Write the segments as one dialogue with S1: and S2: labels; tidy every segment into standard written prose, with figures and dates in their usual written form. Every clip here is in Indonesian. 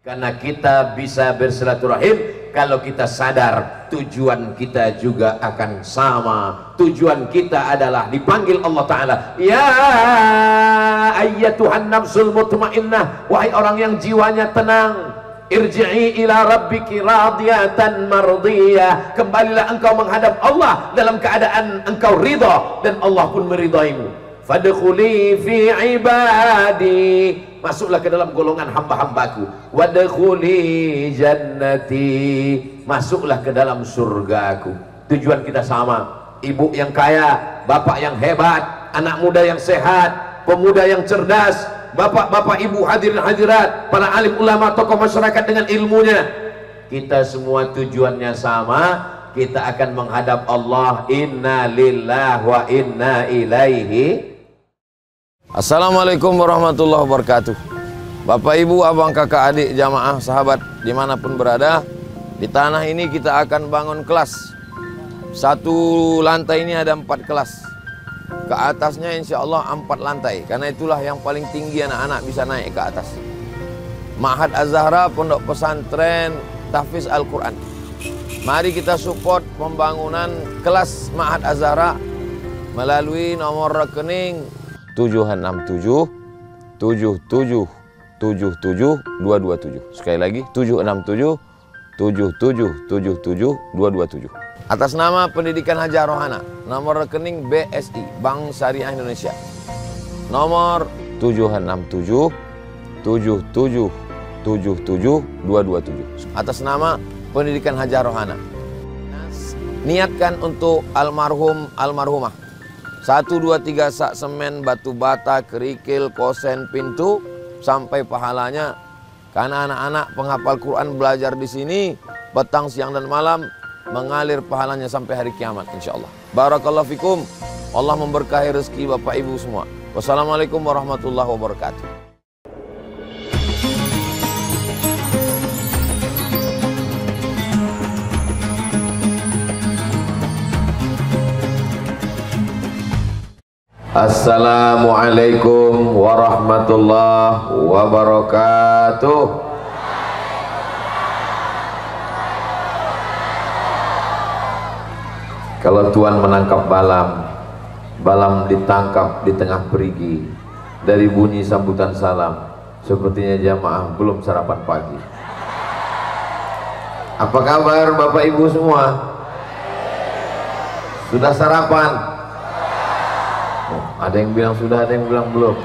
S1: Karena kita bisa bersilaturahim kalau kita sadar tujuan kita juga akan sama. Tujuan kita adalah dipanggil Allah Ta'ala, ya ayyatuhan nafsul mutmainnah, wahai orang yang jiwanya tenang, irji'i ila rabbiki radiyatan mardiyah, kembalilah engkau menghadap Allah dalam keadaan engkau ridha dan Allah pun meridaimu. Fadkhuli fi ibadi, masuklah ke dalam golongan hamba-hambaku. Wadkhuli jannati, masuklah ke dalam surgaku. Tujuan kita sama. Ibu yang kaya, bapak yang hebat, anak muda yang sehat, pemuda yang cerdas, bapak-bapak, ibu, hadirin hadirat, para alim ulama, tokoh masyarakat dengan ilmunya. Kita semua tujuannya sama. Kita akan menghadap Allah. Inna lillahi wa inna ilaihi.
S2: Assalamualaikum warahmatullahi wabarakatuh. Bapak, ibu, abang, kakak, adik, jamaah, sahabat dimanapun berada, di tanah ini kita akan bangun kelas. Satu lantai ini ada 4 kelas. Ke atasnya insya Allah 4 lantai. Karena itulah yang paling tinggi anak-anak bisa naik ke atas. Ma'had Az-Zahra, pondok pesantren tahfiz Al-Quran. Mari kita support pembangunan kelas Ma'had Az-Zahra melalui nomor rekening 767 77 77 227. Sekali lagi 767 77 77 227. Atas nama Pendidikan Hajar Rohana, nomor rekening BSI Bank Syariah Indonesia, nomor 767 77 77 227. Atas nama Pendidikan Hajar Rohana, niatkan untuk almarhum almarhumah. 1, 2, 3 sak semen, batu bata, kerikil, kosen, pintu, sampai pahalanya. Karena anak-anak penghafal Quran belajar di sini petang, siang dan malam, mengalir pahalanya sampai hari kiamat insyaallah. Barakallahu fikum. Allah memberkahi rezeki bapak ibu semua. Wassalamualaikum warahmatullahi wabarakatuh.
S1: Assalamualaikum warahmatullahi wabarakatuh. Kalau Tuhan menangkap balam, balam ditangkap di tengah perigi. Dari bunyi sambutan salam, sepertinya jamaah belum sarapan pagi. Apa kabar bapak ibu semua? Sudah sarapan? Ada yang bilang sudah, ada yang bilang belum.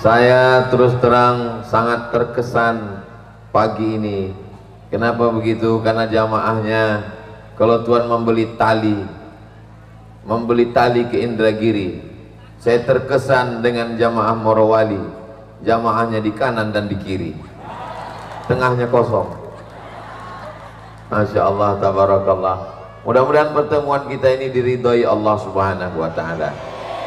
S1: Saya terus terang sangat terkesan pagi ini. Kenapa begitu? Karena jamaahnya, kalau Tuhan membeli tali ke Indragiri, saya terkesan dengan jamaah Morowali. Jamaahnya di kanan dan di kiri, tengahnya kosong. Masya Allah, tabarakallah. Mudah-mudahan pertemuan kita ini diridhoi Allah Subhanahu wa Ta'ala.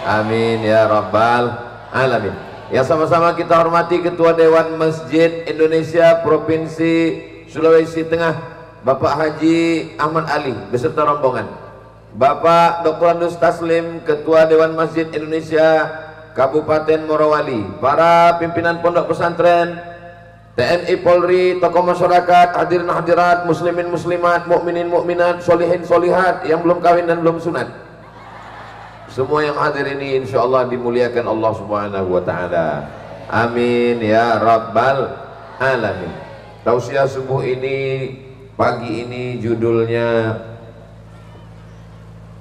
S1: Amin ya rabbal alamin. Ya, sama-sama kita hormati Ketua Dewan Masjid Indonesia Provinsi Sulawesi Tengah, Bapak Haji Ahmad Ali beserta rombongan. Bapak Dr. Andus Taslim, Ketua Dewan Masjid Indonesia Kabupaten Morowali, para pimpinan pondok pesantren, TNI Polri, tokoh masyarakat, hadirin hadirat, muslimin muslimat, mukminin mukminat, solihin solihat yang belum kawin dan belum sunat. Semua yang hadir ini insyaallah dimuliakan Allah Subhanahu wa Ta'ala. Amin ya rabbal alamin. Tausiah subuh ini, pagi ini judulnya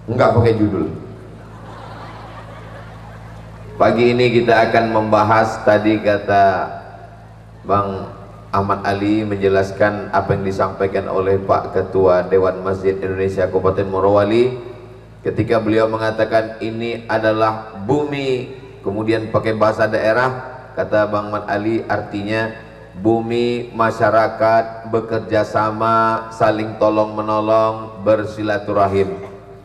S1: enggak pakai judul. Pagi ini kita akan membahas, tadi kata Bang Ahmad Ali menjelaskan apa yang disampaikan oleh Pak Ketua Dewan Masjid Indonesia Kabupaten Morowali ketika beliau mengatakan ini adalah bumi, kemudian pakai bahasa daerah, kata Bang Ahmad Ali, artinya bumi masyarakat bekerja sama, saling tolong menolong, bersilaturahim.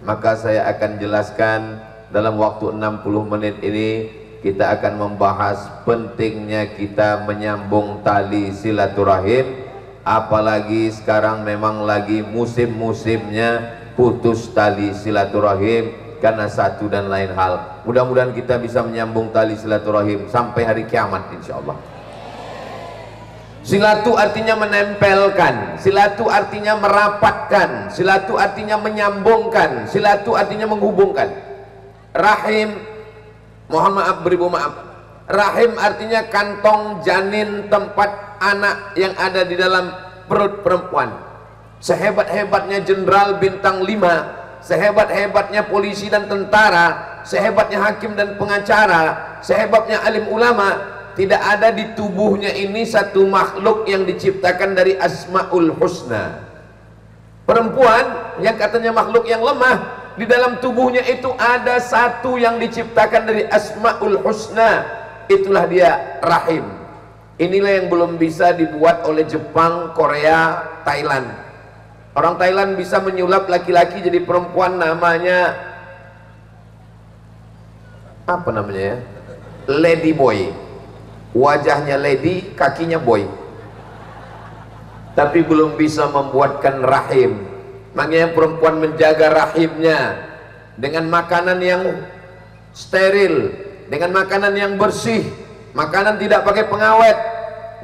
S1: Maka saya akan jelaskan dalam waktu 60 menit ini. Kita akan membahas pentingnya kita menyambung tali silaturahim, apalagi sekarang memang lagi musim-musimnya putus tali silaturahim karena satu dan lain hal. Mudah-mudahan kita bisa menyambung tali silaturahim sampai hari kiamat insyaallah. Silatu artinya menempelkan, silatu artinya merapatkan, silatu artinya menyambungkan, silatu artinya menghubungkan. Rahim, mohon maaf, beribu maaf, rahim artinya kantong janin, tempat anak yang ada di dalam perut perempuan. Sehebat-hebatnya jenderal bintang 5, sehebat-hebatnya polisi dan tentara, sehebatnya hakim dan pengacara, sehebatnya alim ulama, tidak ada di tubuhnya ini satu makhluk yang diciptakan dari Asmaul Husna. Perempuan yang katanya makhluk yang lemah, di dalam tubuhnya itu ada satu yang diciptakan dari Asmaul Husna, itulah dia rahim. Inilah yang belum bisa dibuat oleh Jepang, Korea, Thailand. Orang Thailand bisa menyulap laki-laki jadi perempuan, namanya apa namanya ya? Lady boy. Wajahnya lady, kakinya boy. Tapi belum bisa membuatkan rahim. Makanya perempuan menjaga rahimnya dengan makanan yang steril, dengan makanan yang bersih, makanan tidak pakai pengawet,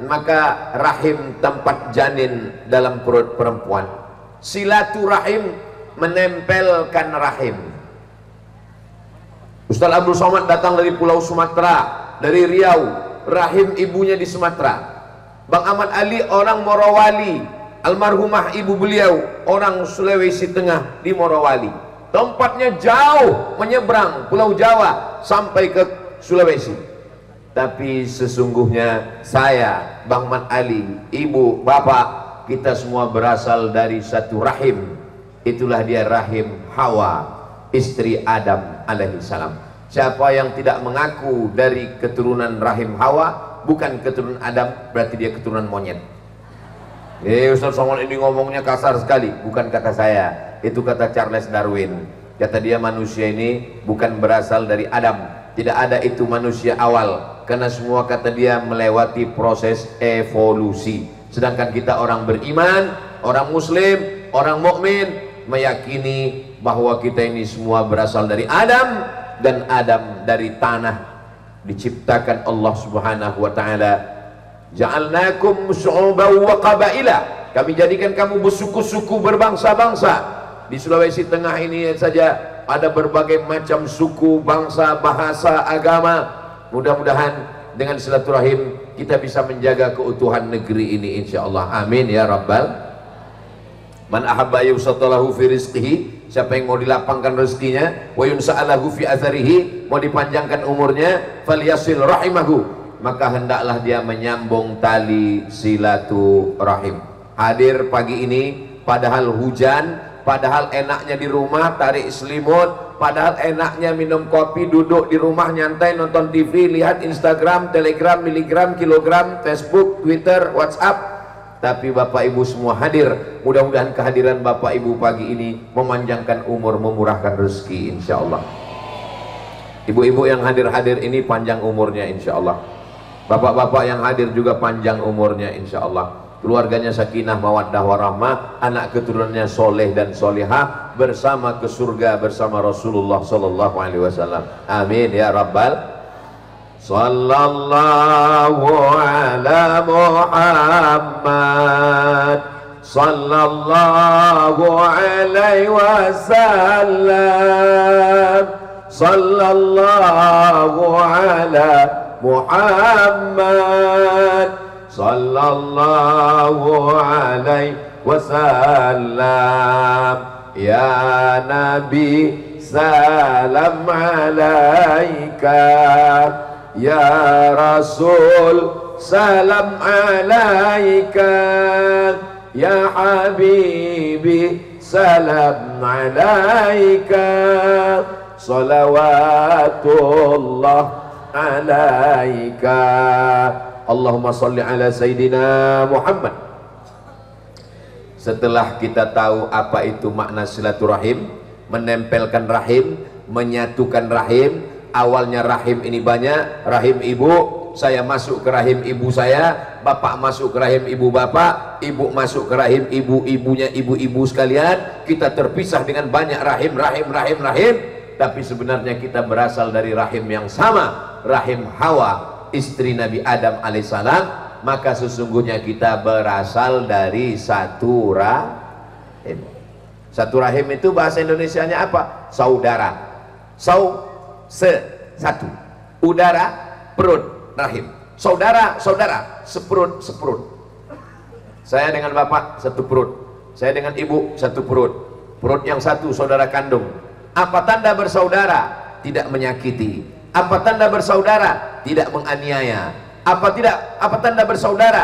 S1: maka rahim tempat janin dalam perut perempuan. Silaturahim, menempelkan rahim. Ustaz Abdul Somad datang dari Pulau Sumatera, dari Riau, rahim ibunya di Sumatera. Bang Ahmad Ali orang Morowali, almarhumah ibu beliau orang Sulawesi Tengah di Morowali. Tempatnya jauh, menyeberang Pulau Jawa sampai ke Sulawesi. Tapi sesungguhnya saya, Bang Ahmad Ali, ibu, bapak, kita semua berasal dari satu rahim. Itulah dia rahim Hawa, istri Adam alaihissalam. Siapa yang tidak mengaku dari keturunan rahim Hawa, bukan keturunan Adam, berarti dia keturunan monyet. Ustaz Somad ini ngomongnya kasar sekali. Bukan kata saya, itu kata Charles Darwin. Kata dia manusia ini bukan berasal dari Adam, tidak ada itu manusia awal, karena semua kata dia melewati proses evolusi. Sedangkan kita orang beriman, orang muslim, orang mukmin meyakini bahwa kita ini semua berasal dari Adam, dan Adam dari tanah, diciptakan Allah Subhanahu wa taala. Ja'alnakum syu'uban wa qabaila, kami jadikan kamu bersuku-suku, berbangsa-bangsa. Di Sulawesi Tengah ini saja ada berbagai macam suku, bangsa, bahasa, agama. Mudah-mudahan dengan silaturahim kita bisa menjaga keutuhan negeri ini insyaallah. Amin ya rabbal. Man ahabba yusatalahu fi rizqihi, siapa yang mau dilapangkan rezekinya, wa yunsa'alahu fi atharihi, mau dipanjangkan umurnya, falyasil rahimahu, maka hendaklah dia menyambung tali silaturahim. Hadir pagi ini padahal hujan, padahal enaknya di rumah tarik selimut, padahal enaknya minum kopi, duduk di rumah nyantai nonton TV, lihat Instagram, Telegram, miligram, kilogram, Facebook, Twitter, WhatsApp. Tapi Bapak Ibu semua hadir. Mudah-mudahan kehadiran Bapak Ibu pagi ini memanjangkan umur, memurahkan rezeki insyaallah. Ibu-ibu yang hadir-hadir ini panjang umurnya insyaallah. Bapak-bapak yang hadir juga panjang umurnya insyaallah. Keluarganya sakinah mawaddah warahmah, anak keturunannya soleh dan solehah, bersama ke surga bersama Rasulullah sallallahu alaihi wasallam. Amin ya rabbal. Sallallahu ala Muhammad, sallallahu alaihi wasallam, sallallahu ala Muhammad, sallallahu alaihi wasallam. Ya Nabi salam alaika, ya Rasul salam alaika, ya Habibi salam alaika, salawatullah alaika. Allahumma salli ala Sayyidina Muhammad. Setelah kita tahu apa itu makna silaturahim, menempelkan rahim, menyatukan rahim. Awalnya rahim ini banyak, rahim ibu, saya masuk ke rahim ibu saya, bapak masuk ke rahim ibu bapak, ibu masuk ke rahim ibu-ibunya ibu-ibu sekalian. Kita terpisah dengan banyak rahim, tapi sebenarnya kita berasal dari rahim yang sama, rahim Hawa, istri Nabi Adam alaihissalam. maka sesungguhnya kita berasal dari satu rahim. Satu rahim itu bahasa Indonesianya apa? Saudara. Satu. Udara, perut, rahim. Saudara, seperut. Saya dengan bapak satu perut, saya dengan ibu satu perut. Perut yang satu saudara kandung. Apa tanda bersaudara? Tidak menyakiti. Apa tanda bersaudara? Tidak menganiaya. Apa tanda bersaudara?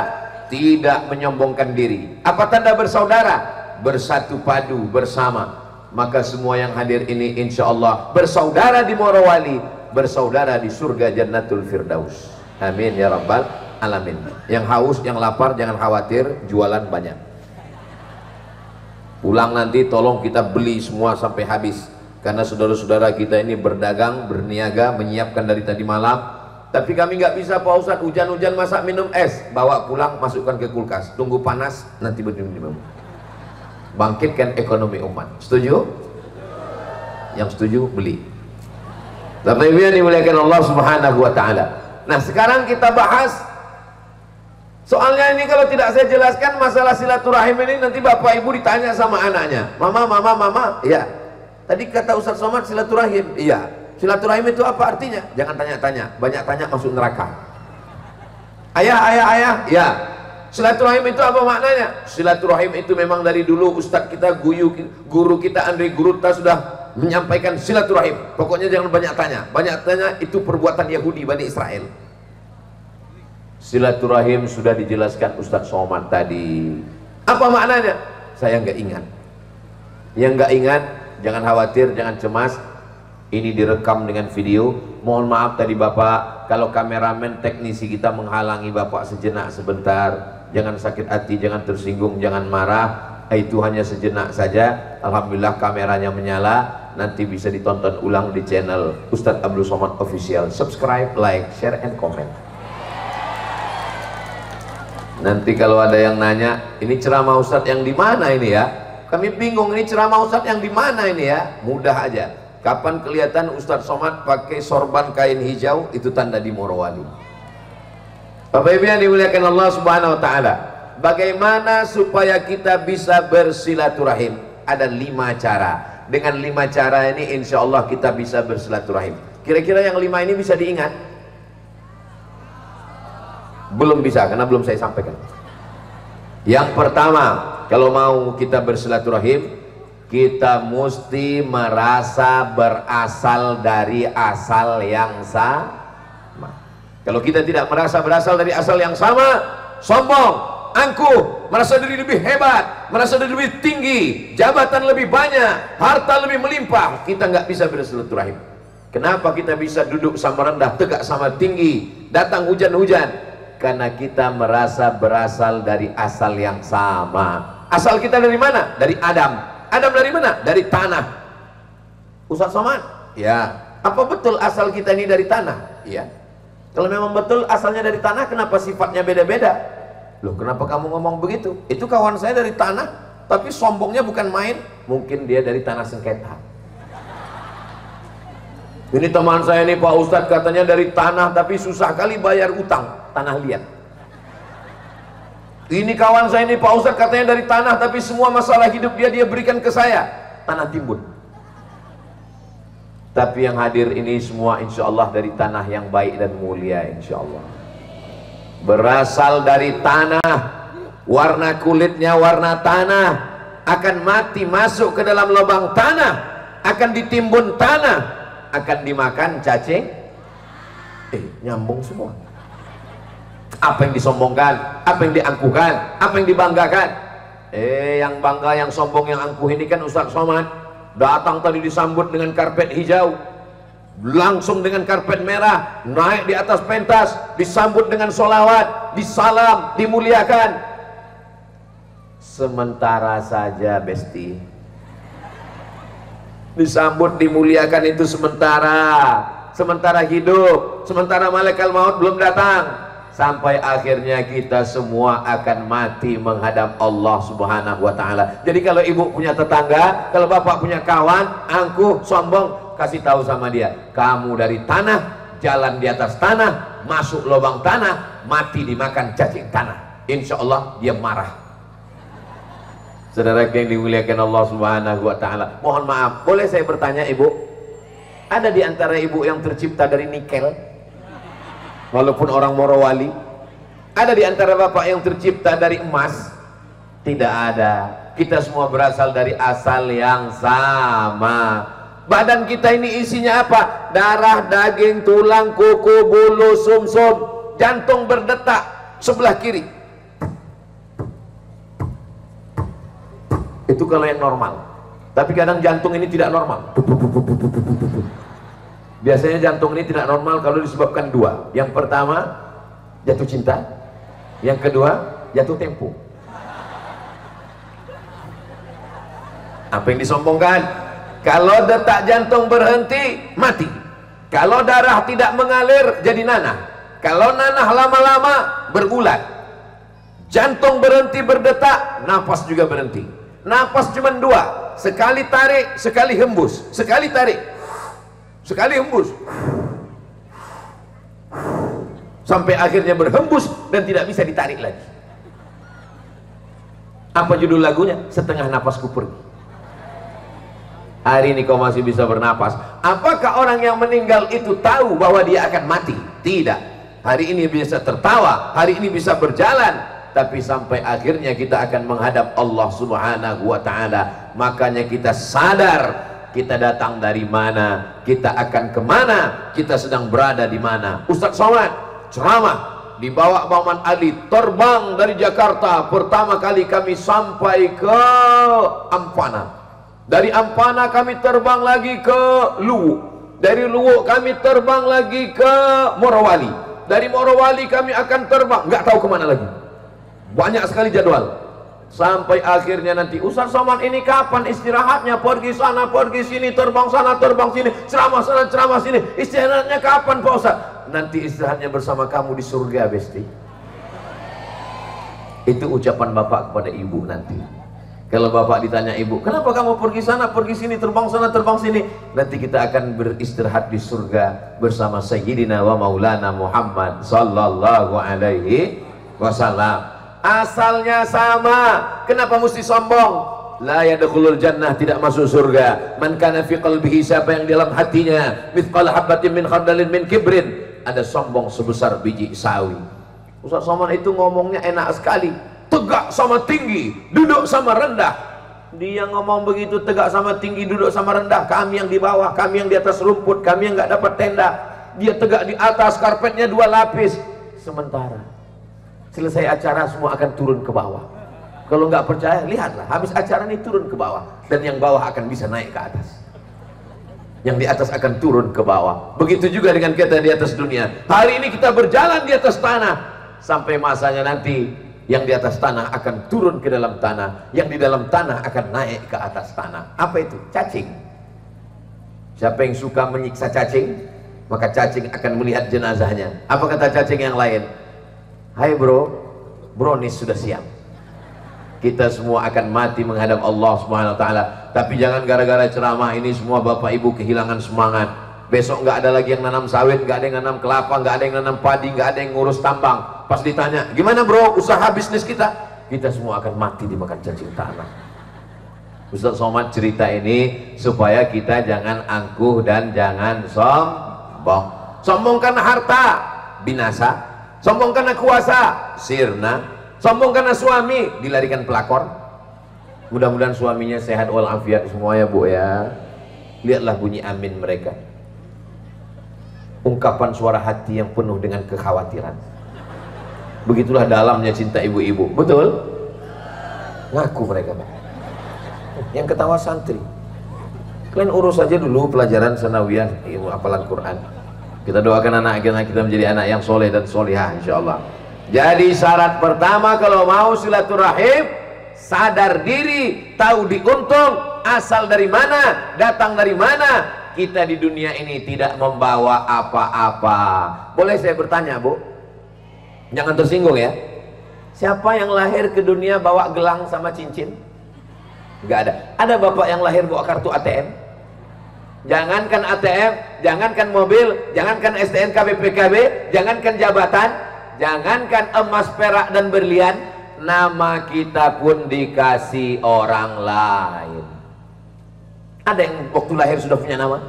S1: Tidak menyombongkan diri. Apa tanda bersaudara? Bersatu padu bersama. Maka semua yang hadir ini insya Allah bersaudara di Morowali, bersaudara di surga Jannatul Firdaus. Amin ya rabbal alamin. Yang haus, yang lapar jangan khawatir, jualan banyak. Pulang nanti tolong kita beli semua sampai habis, karena saudara-saudara kita ini berdagang, berniaga, menyiapkan dari tadi malam. Tapi kami nggak bisa Pak Ustadz, hujan-hujan masak minum es, bawa pulang masukkan ke kulkas, tunggu panas nanti minum. Bangkitkan ekonomi umat. Setuju? Yang setuju beli. Bapak Ibu yang dimuliakan Allah Subhanahu wa taala. Nah, sekarang kita bahas, soalnya ini kalau tidak saya jelaskan masalah silaturahim ini, nanti Bapak Ibu ditanya sama anaknya, mama, ya. Tadi kata Ustaz Somad silaturahim, iya. Silaturahim itu apa artinya? Jangan tanya-tanya, banyak tanya masuk neraka. Ayah, ya. Silaturahim itu apa maknanya? Silaturahim itu memang dari dulu Ustadz kita, guru kita Andre Guruta sudah menyampaikan silaturahim. Pokoknya jangan banyak tanya. Banyak tanya itu perbuatan Yahudi Bani Israel. Silaturahim sudah dijelaskan Ustadz Somad tadi. Apa maknanya? Saya nggak ingat. Yang nggak ingat jangan khawatir, jangan cemas. Ini direkam dengan video. Mohon maaf tadi Bapak, kalau kameramen teknisi kita menghalangi Bapak sejenak sebentar. Jangan sakit hati, jangan tersinggung, jangan marah. Itu hanya sejenak saja. Alhamdulillah kameranya menyala. Nanti bisa ditonton ulang di channel Ustadz Abdul Somad Official. Subscribe, like, share, and comment. Nanti kalau ada yang nanya, ini ceramah Ustadz yang di mana ini ya? Kami bingung, ini ceramah Ustadz yang di mana ini ya? Mudah aja. Kapan kelihatan Ustadz Somad pakai sorban kain hijau, itu tanda di Morowali. Bapak Ibu yang dimuliakan Allah Subhanahu wa taala, bagaimana supaya kita bisa bersilaturahim? Ada 5 cara. Dengan 5 cara ini insya Allah kita bisa bersilaturahim. Kira-kira yang 5 ini bisa diingat? Belum bisa, karena belum saya sampaikan. Yang pertama, kalau mau kita bersilaturahim, kita mesti merasa berasal dari asal yang sama. Kalau kita tidak merasa berasal dari asal yang sama, sombong, angkuh, merasa diri lebih hebat, merasa diri lebih tinggi, jabatan lebih banyak, harta lebih melimpah, kita nggak bisa bersilaturahim. Kenapa kita bisa duduk sama rendah, tegak sama tinggi, datang hujan-hujan? Karena kita merasa berasal dari asal yang sama. Asal kita dari mana? Dari Adam. Adam dari mana? Dari tanah. Ustaz Somad? Ya. Apa betul asal kita ini dari tanah? Iya. Kalau memang betul asalnya dari tanah, kenapa sifatnya beda-beda? Loh, kenapa kamu ngomong begitu? Itu kawan saya dari tanah, tapi sombongnya bukan main. Mungkin dia dari tanah sengketa. Ini teman saya ini Pak Ustadz katanya dari tanah, tapi susah kali bayar utang, tanah liat. Ini kawan saya ini Pak Ustadz katanya dari tanah, tapi semua masalah hidup dia berikan ke saya, tanah timbun. Tapi yang hadir ini semua insya Allah dari tanah yang baik dan mulia insya Allah. Berasal dari tanah, warna kulitnya warna tanah, akan mati masuk ke dalam lubang tanah, akan ditimbun tanah, akan dimakan cacing. Nyambung semua. Apa yang disombongkan, apa yang diangkuhkan, apa yang dibanggakan? Yang bangga, yang sombong, yang angkuh ini kan Ustaz Somad. Datang tadi disambut dengan karpet hijau, langsung dengan karpet merah, naik di atas pentas, disambut dengan sholawat, disalam, dimuliakan. Sementara saja besti, disambut dimuliakan itu sementara hidup, sementara malaikat maut belum datang. Sampai akhirnya kita semua akan mati menghadap Allah Subhanahu wa ta'ala. Jadi kalau ibu punya tetangga, kalau bapak punya kawan angkuh, sombong, kasih tahu sama dia, kamu dari tanah, jalan di atas tanah, masuk lubang tanah, mati dimakan cacing tanah. Insya Allah dia marah. Saudara yang dimuliakan Allah Subhanahu wa Ta'ala, mohon maaf, boleh saya bertanya ibu? Ada di antara ibu yang tercipta dari nikel? Walaupun orang Morowali. Ada di antara bapak yang tercipta dari emas? Tidak ada. Kita semua berasal dari asal yang sama. Badan kita ini isinya apa? Darah, daging, tulang, kuku, bulu, sumsum. Jantung berdetak sebelah kiri. Itu kalau yang normal. Tapi kadang jantung ini tidak normal. Biasanya jantung ini tidak normal kalau disebabkan dua. Yang pertama, jatuh cinta. Yang kedua, jatuh tempo. Apa yang disombongkan? Kalau detak jantung berhenti, mati. Kalau darah tidak mengalir, jadi nanah. Kalau nanah lama-lama, berulat. Jantung berhenti berdetak, napas juga berhenti. Napas cuma dua, sekali tarik, sekali hembus. Sekali tarik, sekali hembus, sampai akhirnya berhembus dan tidak bisa ditarik lagi. Apa judul lagunya? Setengah napasku pergi. Hari ini kau masih bisa bernapas. Apakah orang yang meninggal itu tahu bahwa dia akan mati? Tidak. Hari ini bisa tertawa, hari ini bisa berjalan, tapi sampai akhirnya kita akan menghadap Allah Subhanahu wa Ta'ala. Makanya kita sadar kita datang dari mana, kita akan kemana, kita sedang berada di mana. Ustaz Somad ceramah dibawa Bang Ali, terbang dari Jakarta. Pertama kali kami sampai ke Ampana. Dari Ampana kami terbang lagi ke Luwu. Dari Luwu kami terbang lagi ke Morowali. Dari Morowali kami akan terbang, nggak tahu kemana lagi. Banyak sekali jadwal. Sampai akhirnya nanti, Ustaz Somad ini kapan istirahatnya? Pergi sana, pergi sini, terbang sana, terbang sini, ceramah sana, ceramah sini. Istirahatnya kapan Pak Ustaz? Nanti istirahatnya bersama kamu di surga, Besti. Itu ucapan bapak kepada ibu nanti. Kalau bapak ditanya ibu, kenapa kamu pergi sana, pergi sini, terbang sana, terbang sini? Nanti kita akan beristirahat di surga bersama Sayyidina wa Maulana Muhammad sallallahu alaihi wasallam. Asalnya sama. Kenapa mesti sombong? La yadkhulul jannah, tidak masuk surga. Man kana fi qalbihi, siapa yang dalam hatinya mithqal habatin min khardalin min kibrin, ada sombong sebesar biji sawi. Ustaz Somad itu ngomongnya enak sekali. Tegak sama tinggi, duduk sama rendah. Dia ngomong begitu, tegak sama tinggi, duduk sama rendah. Kami yang di bawah, kami yang di atas rumput, kami yang nggak dapat tenda. Dia tegak di atas, karpetnya 2 lapis. Sementara selesai acara semua akan turun ke bawah. Kalau nggak percaya, lihatlah, habis acara ini turun ke bawah, dan yang bawah akan bisa naik ke atas, yang di atas akan turun ke bawah. Begitu juga dengan kita di atas dunia. Hari ini kita berjalan di atas tanah, sampai masanya nanti yang di atas tanah akan turun ke dalam tanah, yang di dalam tanah akan naik ke atas tanah. Apa itu? Cacing. Siapa yang suka menyiksa cacing, maka cacing akan melihat jenazahnya. Apa kata cacing yang lain? Hai bro, brownies sudah siap. Kita semua akan mati menghadap Allah Subhanahu wa Ta'ala. Tapi jangan gara-gara ceramah ini semua bapak ibu kehilangan semangat. Besok nggak ada lagi yang nanam sawit, nggak ada yang nanam kelapa, nggak ada yang nanam padi, nggak ada yang ngurus tambang. Pas ditanya, gimana bro usaha bisnis kita? Kita semua akan mati dimakan cacing tanah. Ustaz Somad cerita ini supaya kita jangan angkuh dan jangan sombong. Sombong karena harta, binasa. Sombong karena kuasa, sirna. Sombong karena suami, dilarikan pelakor. Mudah-mudahan suaminya sehat walafiat semua ya bu ya. Lihatlah bunyi amin mereka. Ungkapan suara hati yang penuh dengan kekhawatiran. Begitulah dalamnya cinta ibu-ibu. Betul? Ngaku mereka. Yang ketawa santri. Kalian urus saja dulu pelajaran sanawiyah, ilmu hafalan Quran. Kita doakan anak kita menjadi anak yang soleh dan solihah insyaallah. Jadi syarat pertama kalau mau silaturahim, sadar diri, tahu diuntung, asal dari mana, datang dari mana. Kita di dunia ini tidak membawa apa-apa. Boleh saya bertanya bu? Jangan tersinggung ya. Siapa yang lahir ke dunia bawa gelang sama cincin? Nggak ada. Ada bapak yang lahir bawa kartu ATM? Jangankan ATM, jangankan mobil, jangankan STNK BPKB, jangankan jabatan, Jangankan emas, perak, dan berlian, nama kita pun dikasih orang lain. Ada yang waktu lahir sudah punya nama?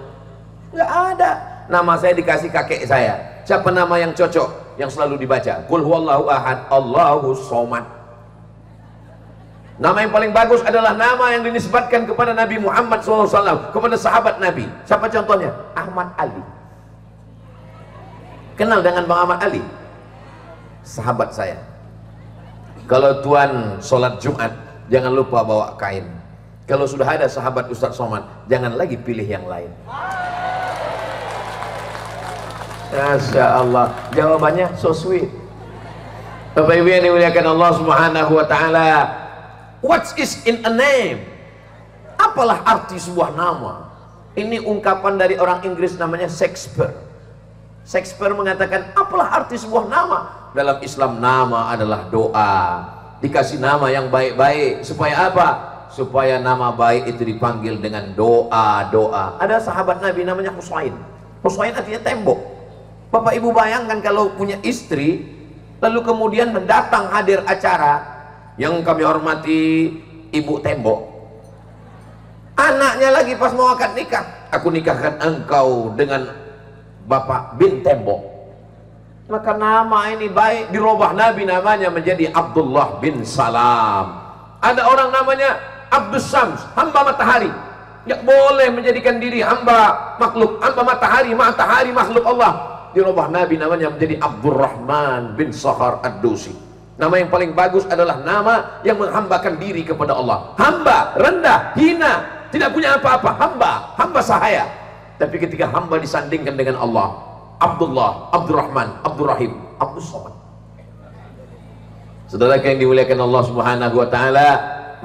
S1: Nggak ada. Nama saya dikasih kakek saya. Siapa nama yang cocok, yang selalu dibaca? Qul huwallahu ahad, Allahus somad. Nama yang paling bagus adalah nama yang dinisbatkan kepada Nabi Muhammad SAW, kepada sahabat Nabi. Siapa contohnya? Ahmad Ali. Kenal dengan Bang Ahmad Ali? Sahabat saya. Kalau tuan sholat Jumat, jangan lupa bawa kain. Kalau sudah ada sahabat Ustadz Somad, jangan lagi pilih yang lain. Masya Allah, jawabannya so sweet. Bapak Ibu yang dimuliakan Allah Subhanahu wa Ta'ala, what is in a name? Apalah arti sebuah nama? Ini ungkapan dari orang Inggris, namanya Shakespeare. Shakespeare mengatakan, apalah arti sebuah nama? Dalam Islam, nama adalah doa. Dikasih nama yang baik-baik. Supaya apa? Supaya nama baik itu dipanggil dengan doa-doa. Ada sahabat Nabi namanya Husain. Husain artinya tembok. Bapak Ibu bayangkan kalau punya istri, lalu kemudian mendatang hadir acara, yang kami hormati Ibu Tembok. Anaknya lagi pas mau akad nikah, aku nikahkan engkau dengan Bapak bin Tembok. Maka nama ini baik, dirubah Nabi namanya menjadi Abdullah bin Salam. Ada orang namanya Abdus Syams, hamba matahari. Nggak boleh menjadikan diri hamba makhluk, hamba matahari, matahari makhluk Allah. Dirubah Nabi namanya menjadi Abdurrahman bin Sahar Ad-Dusi. Nama yang paling bagus adalah nama yang menghambakan diri kepada Allah. Hamba, rendah, hina, tidak punya apa-apa. Hamba sahaya. Tapi ketika hamba disandingkan dengan Allah, Abdullah, Abdurrahman, Abdurrahim, Abdus Somad. Saudara yang dimuliakan Allah Subhanahu wa Ta'ala,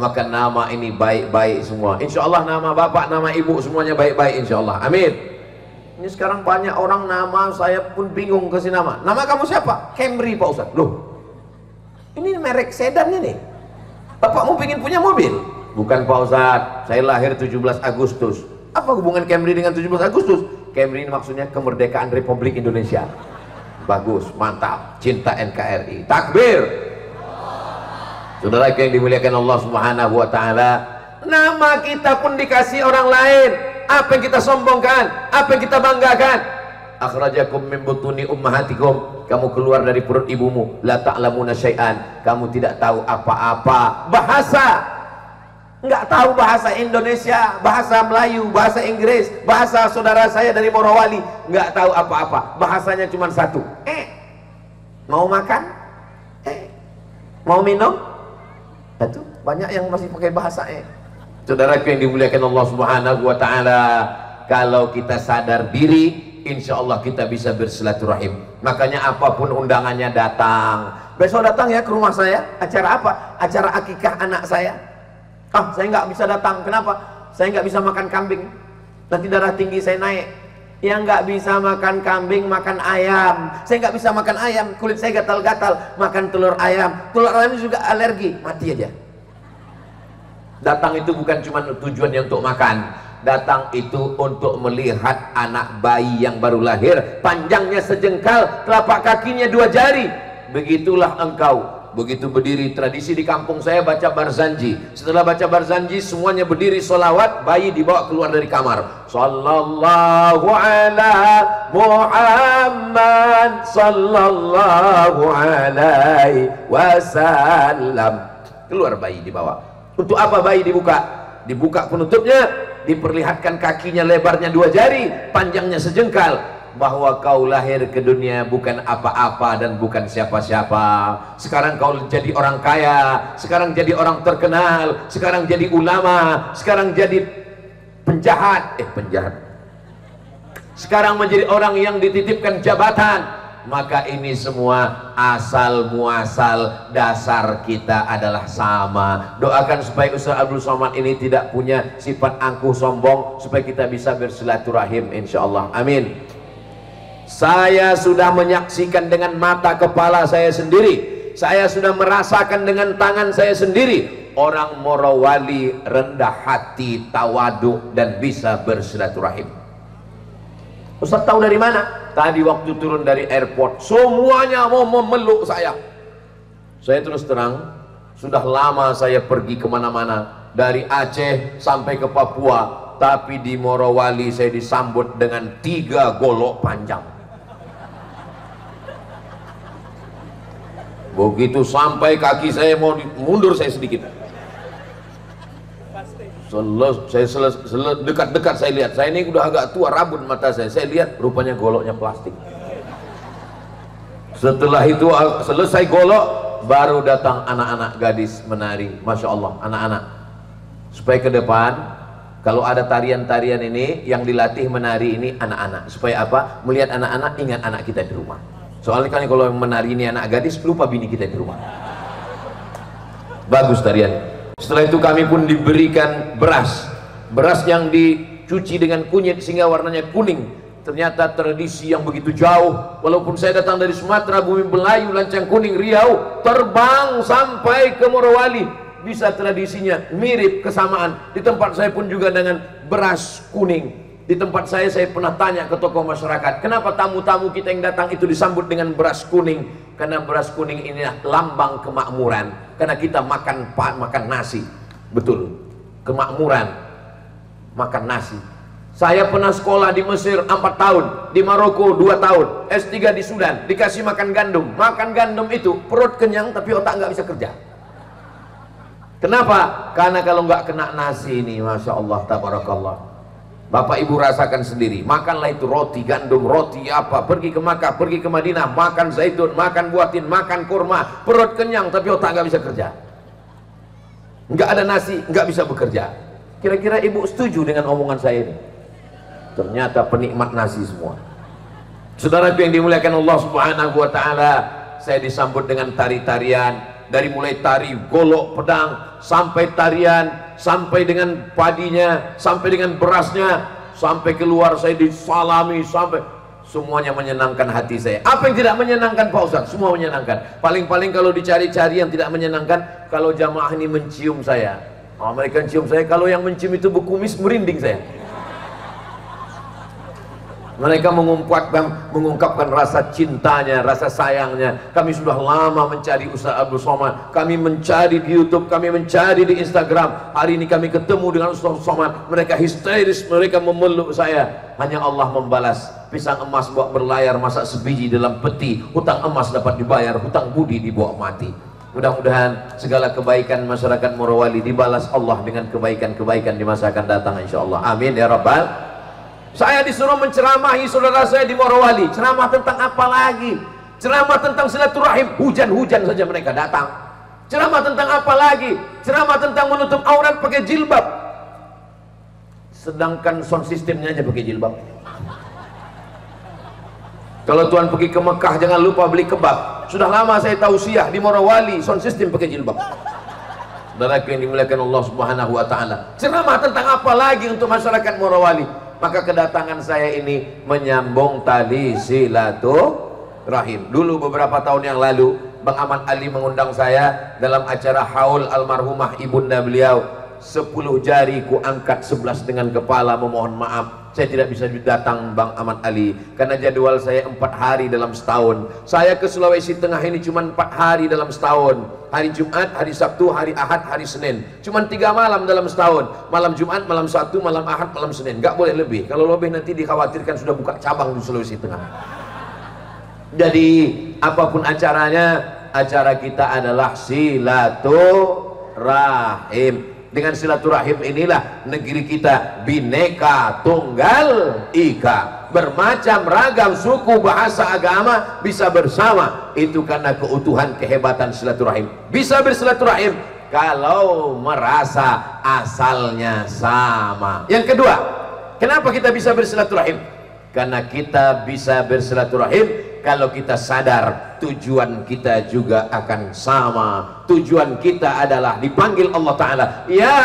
S1: maka nama ini baik-baik semua. Insya Allah nama bapak, nama ibu semuanya baik-baik insya Allah. Amin. Ini sekarang banyak orang nama, saya pun bingung kasih nama. Nama kamu siapa? Camry Pak Ustadz. Loh, ini merek sedan ini. Bapakmu pengen punya mobil? Bukan Pak Ustadz, saya lahir 17 Agustus. Apa hubungan Camry dengan 17 Agustus? Camry ini maksudnya kemerdekaan Republik Indonesia. Bagus, mantap, cinta NKRI. Takbir. Saudara yang dimuliakan Allah Subhanahu wa Ta'ala, nama kita pun dikasih orang lain. Apa yang kita sombongkan? Apa yang kita banggakan? Akhrajakum min butuni ummahatikum, kamu keluar dari perut ibumu, la ta'lamuna syai'an, kamu tidak tahu apa-apa. Bahasa, nggak tahu bahasa Indonesia, bahasa Melayu, bahasa Inggris, bahasa saudara saya dari Morowali, nggak tahu apa-apa. Bahasanya cuma satu. Mau makan? Mau minum? Itu banyak yang masih pakai bahasa Saudara yang dimuliakan Allah Subhanahu wa Ta'ala, kalau kita sadar diri, insya Allah kita bisa bersilaturahim. Makanya apapun undangannya datang. Besok datang ya ke rumah saya. Acara apa? Acara akikah anak saya. Saya nggak bisa datang. Kenapa? Saya nggak bisa makan kambing. Nanti darah tinggi saya naik. Yang nggak bisa makan kambing, makan ayam. Saya nggak bisa makan ayam, kulit saya gatal-gatal. Makan telur ayam. Telur ayam juga alergi, mati aja. Datang itu bukan cuma tujuannya untuk makan. Datang itu untuk melihat anak bayi yang baru lahir, panjangnya sejengkal, telapak kakinya 2 jari. Begitulah engkau. Begitu berdiri, tradisi di kampung saya baca barzanji. Setelah baca barzanji, semuanya berdiri sholawat, bayi dibawa keluar dari kamar. Sallallahu ala Muhammad sallallahu alaihi wasallam. Keluar bayi dibawa. Untuk apa bayi dibuka? Dibuka penutupnya, diperlihatkan kakinya lebarnya 2 jari, panjangnya sejengkal, bahwa kau lahir ke dunia bukan apa-apa dan bukan siapa-siapa. Sekarang kau jadi orang kaya, sekarang jadi orang terkenal, sekarang jadi ulama, sekarang jadi penjahat, sekarang menjadi orang yang dititipkan jabatan. Maka ini semua asal muasal dasar kita adalah sama. Doakan supaya Ustaz Abdul Somad ini tidak punya sifat angkuh sombong, supaya kita bisa bersilaturahim insyaallah. Amin. Saya sudah menyaksikan dengan mata kepala saya sendiri, saya sudah merasakan dengan tangan saya sendiri, orang Morowali rendah hati, tawaduk, dan bisa bersilaturahim. Ustaz tahu dari mana? Tadi waktu turun dari airport, semuanya mau memeluk saya. Saya terus terang, sudah lama saya pergi kemana-mana, dari Aceh sampai ke Papua, tapi di Morowali saya disambut dengan 3 golok panjang. Begitu sampai kaki saya mau mundur saya sedikit, dekat-dekat saya lihat, saya ini udah agak tua rabun mata saya lihat rupanya goloknya plastik. Setelah itu selesai golok, baru datang anak-anak gadis menari. Masya Allah, anak-anak, supaya ke depan kalau ada tarian-tarian ini yang dilatih menari ini anak-anak, supaya apa? Melihat anak-anak, ingat anak kita di rumah. Soalnya kan kalau yang menari ini anak gadis, lupa bini kita di rumah. Bagus tarian. Setelah itu kami pun diberikan beras yang dicuci dengan kunyit sehingga warnanya kuning. Ternyata tradisi yang begitu jauh, walaupun saya datang dari Sumatera, bumi Melayu, Lancang Kuning, Riau, terbang sampai ke Morowali, bisa tradisinya mirip, kesamaan. Di tempat saya pun juga dengan beras kuning. Di tempat saya pernah tanya ke tokoh masyarakat, kenapa tamu-tamu kita yang datang itu disambut dengan beras kuning? Karena beras kuning ini lambang kemakmuran. Karena kita makan nasi, betul, kemakmuran, makan nasi. Saya pernah sekolah di Mesir 4 tahun, di Maroko 2 tahun, S3 di Sudan, dikasih makan gandum. Makan gandum itu perut kenyang tapi otak nggak bisa kerja. Kenapa? Karena kalau nggak kena nasi ini, Masya Allah, tabarakallah. Bapak Ibu rasakan sendiri, makanlah itu roti gandum, roti apa, pergi ke Makkah, pergi ke Madinah, makan zaitun, makan buatin, makan kurma, perut kenyang tapi otak nggak bisa kerja. Nggak ada nasi, nggak bisa bekerja. Kira-kira Ibu setuju dengan omongan saya ini? Ternyata penikmat nasi semua. Saudaraku yang dimuliakan Allah Subhanahu wa Ta'ala, saya disambut dengan tari-tarian. Dari mulai tari golok pedang, sampai tarian, sampai dengan padinya, sampai dengan berasnya, sampai keluar saya disalami, sampai semuanya menyenangkan hati saya. Apa yang tidak menyenangkan Pak Ustaz? Semua menyenangkan. Paling-paling kalau dicari-cari yang tidak menyenangkan, kalau jamaah ini mencium saya. Mereka cium saya, kalau yang mencium itu berkumis merinding saya. Mereka mengungkapkan rasa cintanya, rasa sayangnya. Kami sudah lama mencari Ustaz Abdul Somad. Kami mencari di YouTube, kami mencari di Instagram. Hari ini kami ketemu dengan Ustaz Somad. Mereka histeris, mereka memeluk saya. Hanya Allah membalas. Pisang emas bawa berlayar, masak sebiji dalam peti. Hutang emas dapat dibayar, hutang budi dibawa mati. Mudah-mudahan segala kebaikan masyarakat Morowali dibalas Allah dengan kebaikan-kebaikan di masa akan datang, insyaallah. Amin ya rabbal. Saya disuruh menceramahi saudara saya di Morowali. Ceramah tentang apa lagi? Ceramah tentang silaturahim. Hujan-hujan saja mereka datang. Ceramah tentang apa lagi? Ceramah tentang menutup aurat pakai jilbab. Sedangkan sound systemnya aja pakai jilbab. Kalau Tuhan pergi ke Mekah, jangan lupa beli kebab. Sudah lama saya tausiah di Morowali, sound system pakai jilbab. Saudaraku yang dimuliakan Allah Subhanahu wa Ta'ala, ceramah tentang apa lagi untuk masyarakat Morowali? Maka kedatangan saya ini menyambung tali silaturahim. Dulu beberapa tahun yang lalu, Bang Ahmad Ali mengundang saya dalam acara haul almarhumah ibunda beliau. 10 jari ku angkat, 11 dengan kepala memohon maaf. Saya tidak bisa datang Bang Ahmad Ali karena jadwal saya 4 hari dalam setahun. Saya ke Sulawesi Tengah ini cuma 4 hari dalam setahun. Hari Jumat, hari Sabtu, hari Ahad, hari Senin. Cuma 3 malam dalam setahun. Malam Jumat, malam Sabtu, malam Ahad, malam Senin. Gak boleh lebih. Kalau lebih nanti dikhawatirkan sudah buka cabang di Sulawesi Tengah. Jadi apapun acaranya, acara kita adalah silaturahim. Dengan silaturahim inilah negeri kita bineka tunggal ika, bermacam ragam suku, bahasa, agama bisa bersama. Itu karena keutuhan, kehebatan silaturahim. Bisa bersilaturahim kalau merasa asalnya sama. Yang kedua, kenapa kita bisa bersilaturahim? Karena kita bisa bersilaturahim kalau kita sadar tujuan kita juga akan sama. Tujuan kita adalah dipanggil Allah Ta'ala, ya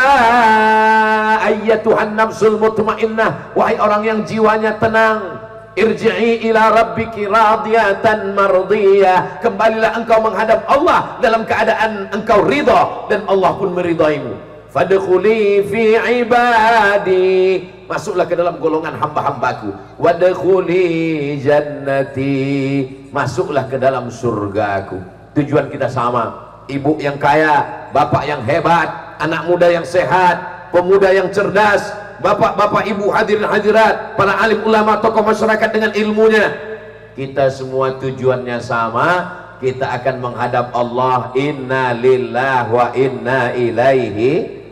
S1: ayyatuhan nafsul mutmainnah, wahai orang yang jiwanya tenang, irji'i ila rabbiki radiyatan mardiyah, kembalilah engkau menghadap Allah dalam keadaan engkau ridha dan Allah pun meridaimu. Fadkhuli fi ibadi, masuklah ke dalam golongan hamba-hambaku. Wadkhuli jannati, masuklah ke dalam surgaku. Tujuan kita sama. Ibu yang kaya, bapak yang hebat, anak muda yang sehat, pemuda yang cerdas, bapak-bapak, ibu, hadirin hadirat, para alim ulama, tokoh masyarakat dengan ilmunya. Kita semua tujuannya sama. Kita akan menghadap Allah. Inna lillahi wa inna ilaihi.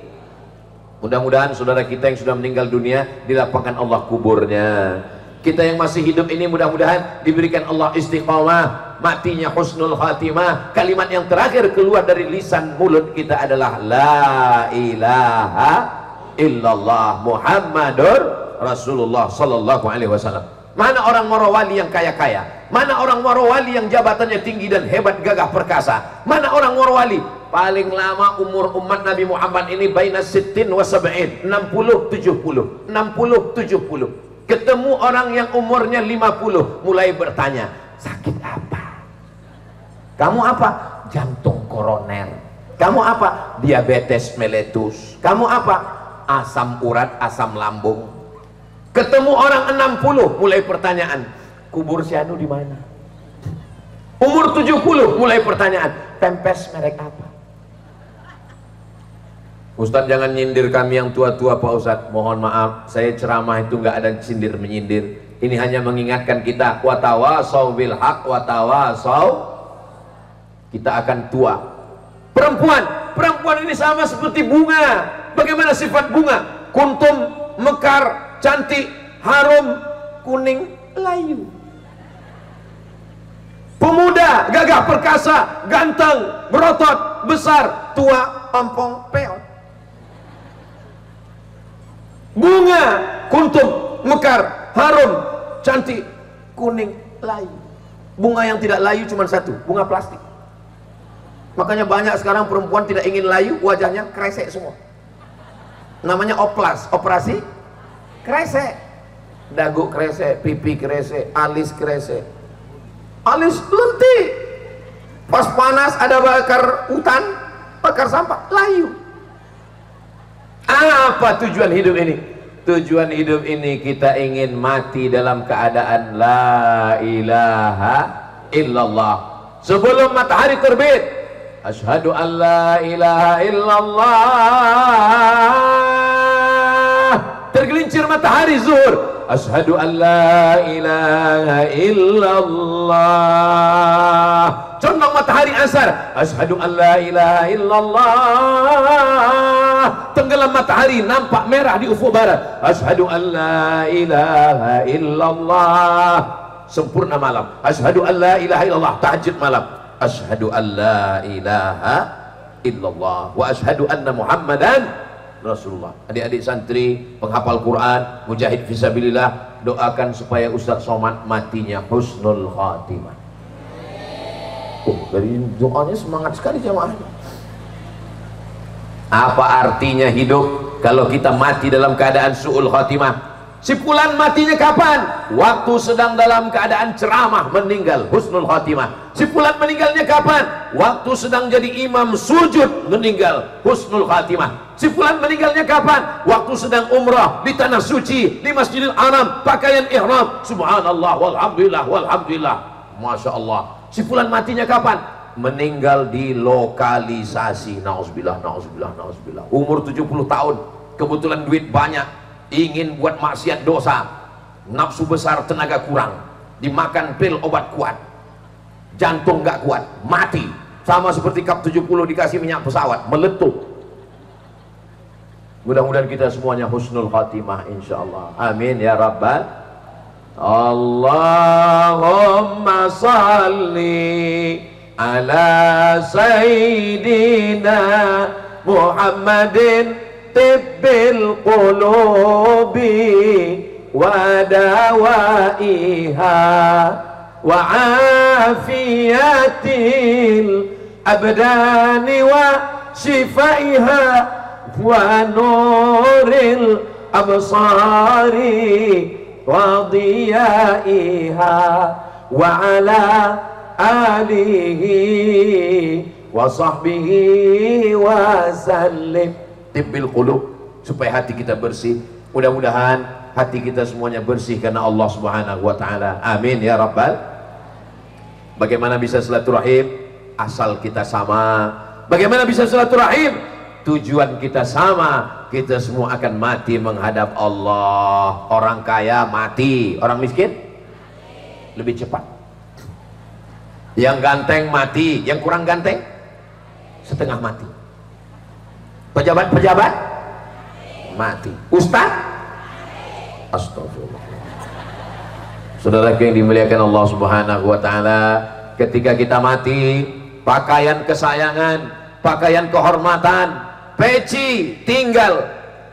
S1: Mudah-mudahan saudara kita yang sudah meninggal dunia dilapangkan Allah kuburnya. Kita yang masih hidup ini mudah-mudahan diberikan Allah istiqamah, matinya husnul khatimah. Kalimat yang terakhir keluar dari lisan mulut kita adalah la ilaha illallah Muhammadur Rasulullah sallallahu alaihi wasallam. Mana orang Morowali yang kaya-kaya? Mana orang Morowali yang jabatannya tinggi dan hebat, gagah perkasa? Mana orang Morowali? Paling lama umur umat Nabi Muhammad ini baina sittin wa sab'in, 60 70, 60 70. Ketemu orang yang umurnya 50, mulai bertanya, sakit apa? Kamu apa? Jantung koroner. Kamu apa? Diabetes meletus. Kamu apa? Asam urat, asam lambung. Ketemu orang 60, mulai pertanyaan, kubur si Anu di mana? Umur 70, mulai pertanyaan, pempes merek apa? Ustadz, jangan nyindir kami yang tua-tua Pak Ustadz. Mohon maaf, saya ceramah itu nggak ada sindir menyindir. Ini hanya mengingatkan kita, watawasau bil haq, watawasau. Kita akan tua. Perempuan ini sama seperti bunga. Bagaimana sifat bunga? Kuntum, mekar, cantik, harum, kuning, layu. Pemuda, gagah perkasa, ganteng, berotot, besar, tua, ompong, peot. Bunga, kuntum, mekar, harum, cantik, kuning, layu. Bunga yang tidak layu cuma satu, bunga plastik. Makanya banyak sekarang perempuan tidak ingin layu, wajahnya kresek semua. Namanya oplas, operasi kresek. Dagu kresek, pipi kresek, alis kresek, alis lentik. Pas panas ada bakar hutan, bakar sampah, layu. Apa tujuan hidup ini? Tujuan hidup ini kita ingin mati dalam keadaan la ilaha illallah. Sebelum matahari terbit, asyhadu an la ilaha illallah. Tergelincir matahari zuhur, asyhadu an la ilaha illallah. Condong matahari asar, asyhadu an la ilaha illallah. Tenggelam matahari, nampak merah di ufuk barat, asyhadu an la ilaha illallah. Sempurna malam, asyhadu an la ilaha illallah. Tahajud malam, asyhadu an la ilaha illallah wa asyhadu anna Muhammadan Rasulullah. Adik-adik santri, penghafal Quran, mujahid fisabilillah, doakan supaya Ustaz Somad matinya husnul khatimah. Dari doanya semangat sekali jamaahnya. Apa artinya hidup kalau kita mati dalam keadaan su'ul khatimah? Si fulan matinya kapan? Waktu sedang dalam keadaan ceramah meninggal, husnul khatimah. Si fulan meninggalnya kapan? Waktu sedang jadi imam sujud meninggal, husnul khatimah. Si fulan meninggalnya kapan? Waktu sedang umrah di tanah suci, di Masjidil Haram, pakaian ihram, subhanallah walhamdulillah walhamdulillah, masya Allah. Si fulan matinya kapan? Meninggal di lokalisasi, nauzubillah nauzubillah nauzubillah. Umur 70 tahun, kebetulan duit banyak, ingin buat maksiat dosa, nafsu besar, tenaga kurang, dimakan pil obat kuat, jantung gak kuat, mati. Sama seperti kap 70 dikasih minyak pesawat, meletup. Mudah-mudahan kita semuanya husnul khatimah insyaallah. Amin ya rabbal. Allahumma salli ala sayyidina Muhammadin tibbil qulubi wa dawaiha wa afiyatil abdani wa shifaiha wa nuril absari wa diyaiha wa ala alihi wa sahbihi wa sallim. tibbil qulub, supaya hati kita bersih. Mudah-mudahan hati kita semuanya bersih karena Allah Subhanahu wa taala. Amin ya rabbal. Bagaimana bisa silaturahim? Asal kita sama. Bagaimana bisa silaturahim? Tujuan kita sama. Kita semua akan mati menghadap Allah. Orang kaya mati, orang miskin lebih cepat. Yang ganteng mati, yang kurang ganteng setengah mati. Pejabat-pejabat mati. Ustaz, astagfirullah. Saudara yang dimuliakan Allah Subhanahu wa taala, ketika kita mati, pakaian kesayangan, pakaian kehormatan, peci tinggal.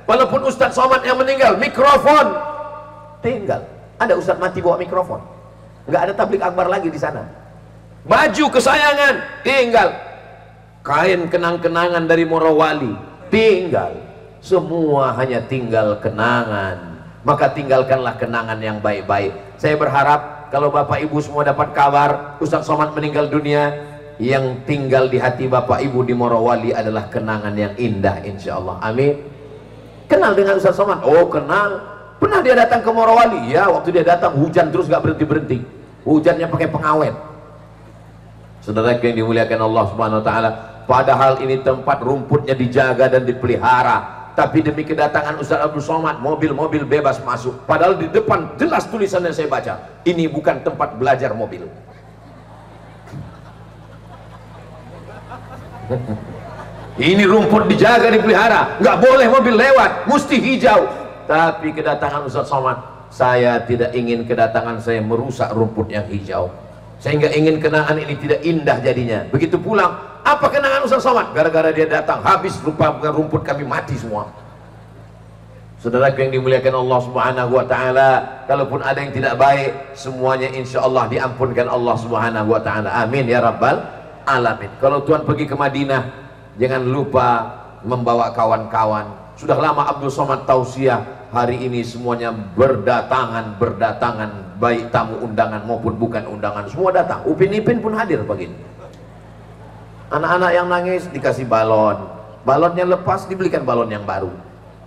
S1: Walaupun Ustadz Somad yang meninggal, mikrofon tinggal. Ada Ustadz mati bawa mikrofon, nggak ada tablik akbar lagi di sana. Baju kesayangan tinggal, kain kenang-kenangan dari Morowali tinggal. Semua hanya tinggal kenangan. Maka tinggalkanlah kenangan yang baik-baik. Saya berharap kalau Bapak Ibu semua dapat kabar Ustadz Somad meninggal dunia, yang tinggal di hati Bapak Ibu di Morowali adalah kenangan yang indah, insya Allah. Amin. Kenal dengan Ustadz Somad? Oh kenal. Pernah dia datang ke Morowali? Ya, waktu dia datang hujan terus gak berhenti-berhenti. Hujannya pakai pengawet. Saudara yang dimuliakan Allah Subhanahu wa taala, padahal ini tempat rumputnya dijaga dan dipelihara, tapi demi kedatangan Ustaz Abdul Somad, mobil-mobil bebas masuk. Padahal di depan jelas tulisan yang saya baca, ini bukan tempat belajar mobil. Ini rumput dijaga, dipelihara, nggak boleh mobil lewat, mesti hijau. Tapi kedatangan Ustaz Somad, saya tidak ingin kedatangan saya merusak rumput yang hijau. Saya nggak ingin kenangan ini tidak indah jadinya. Begitu pulang, apa kenangan Ustaz Somad? Gara-gara dia datang, habis rumput kami mati semua. Saudara yang dimuliakan Allah Subhanahu wa taala, kalaupun ada yang tidak baik, semuanya insya Allah diampunkan Allah Subhanahu wa taala. Amin ya rabbal alamin. Kalau Tuhan pergi ke Madinah, jangan lupa membawa kawan-kawan. Sudah lama Abdul Somad tausiah, hari ini semuanya berdatangan, baik tamu undangan maupun bukan undangan, semua datang. Upin Ipin pun hadir pagi ini. Anak-anak yang nangis dikasih balon, balonnya lepas dibelikan balon yang baru.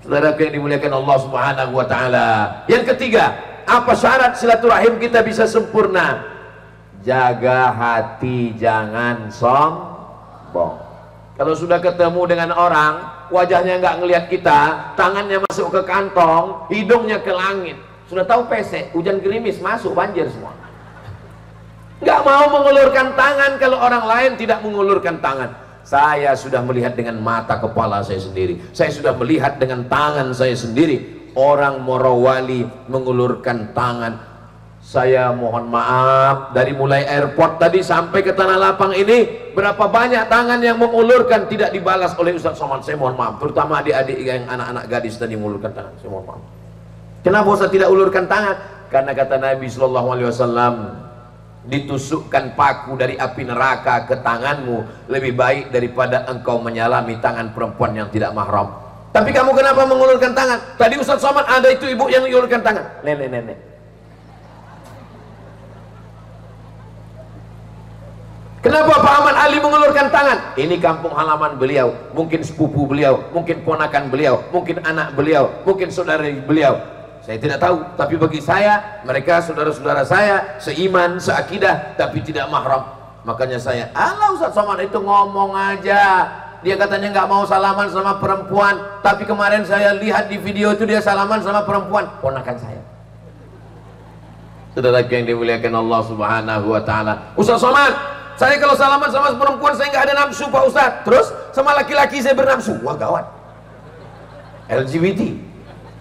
S1: Saudara yang dimuliakan Allah Subhanahu wa taala. Yang ketiga, apa syarat silaturahim kita bisa sempurna? Jaga hati, jangan sombong. Kalau sudah ketemu dengan orang, wajahnya nggak ngelihat kita, tangannya masuk ke kantong, hidungnya ke langit. Sudah tahu pesek, hujan gerimis masuk banjir semua. Nggak mau mengulurkan tangan kalau orang lain tidak mengulurkan tangan. Saya sudah melihat dengan mata kepala saya sendiri. Saya sudah melihat dengan tangan saya sendiri. Orang Morowali mengulurkan tangan. Saya mohon maaf, dari mulai airport tadi sampai ke Tanah Lapang ini, berapa banyak tangan yang mengulurkan tidak dibalas oleh Ustaz Somad. Saya mohon maaf, terutama adik-adik yang anak-anak gadis tadi mengulurkan tangan. Saya mohon maaf. Kenapa Ustaz tidak ulurkan tangan? Karena kata Nabi SAW, ditusukkan paku dari api neraka ke tanganmu lebih baik daripada engkau menyalami tangan perempuan yang tidak mahram. Tapi kamu kenapa mengulurkan tangan? Tadi Ustaz Somad ada itu ibu yang mengulurkan tangan, nenek-nenek. Kenapa Pak Ahmad Ali mengulurkan tangan? Ini kampung halaman beliau, mungkin sepupu beliau, mungkin ponakan beliau, mungkin anak beliau, mungkin saudara beliau. Saya tidak tahu, tapi bagi saya, mereka saudara-saudara saya, seiman, seakidah, tapi tidak mahram. Makanya saya, Allah Ustaz Somad itu ngomong aja. Dia katanya nggak mau salaman sama perempuan, tapi kemarin saya lihat di video itu dia salaman sama perempuan, ponakan saya. Saudara yang dimuliakan Allah Subhanahu wa taala. Ustaz Somad, saya kalau salaman sama perempuan saya nggak ada nafsu Pak Ustaz. Terus sama laki-laki saya bernafsu. Wah gawat. LGBT.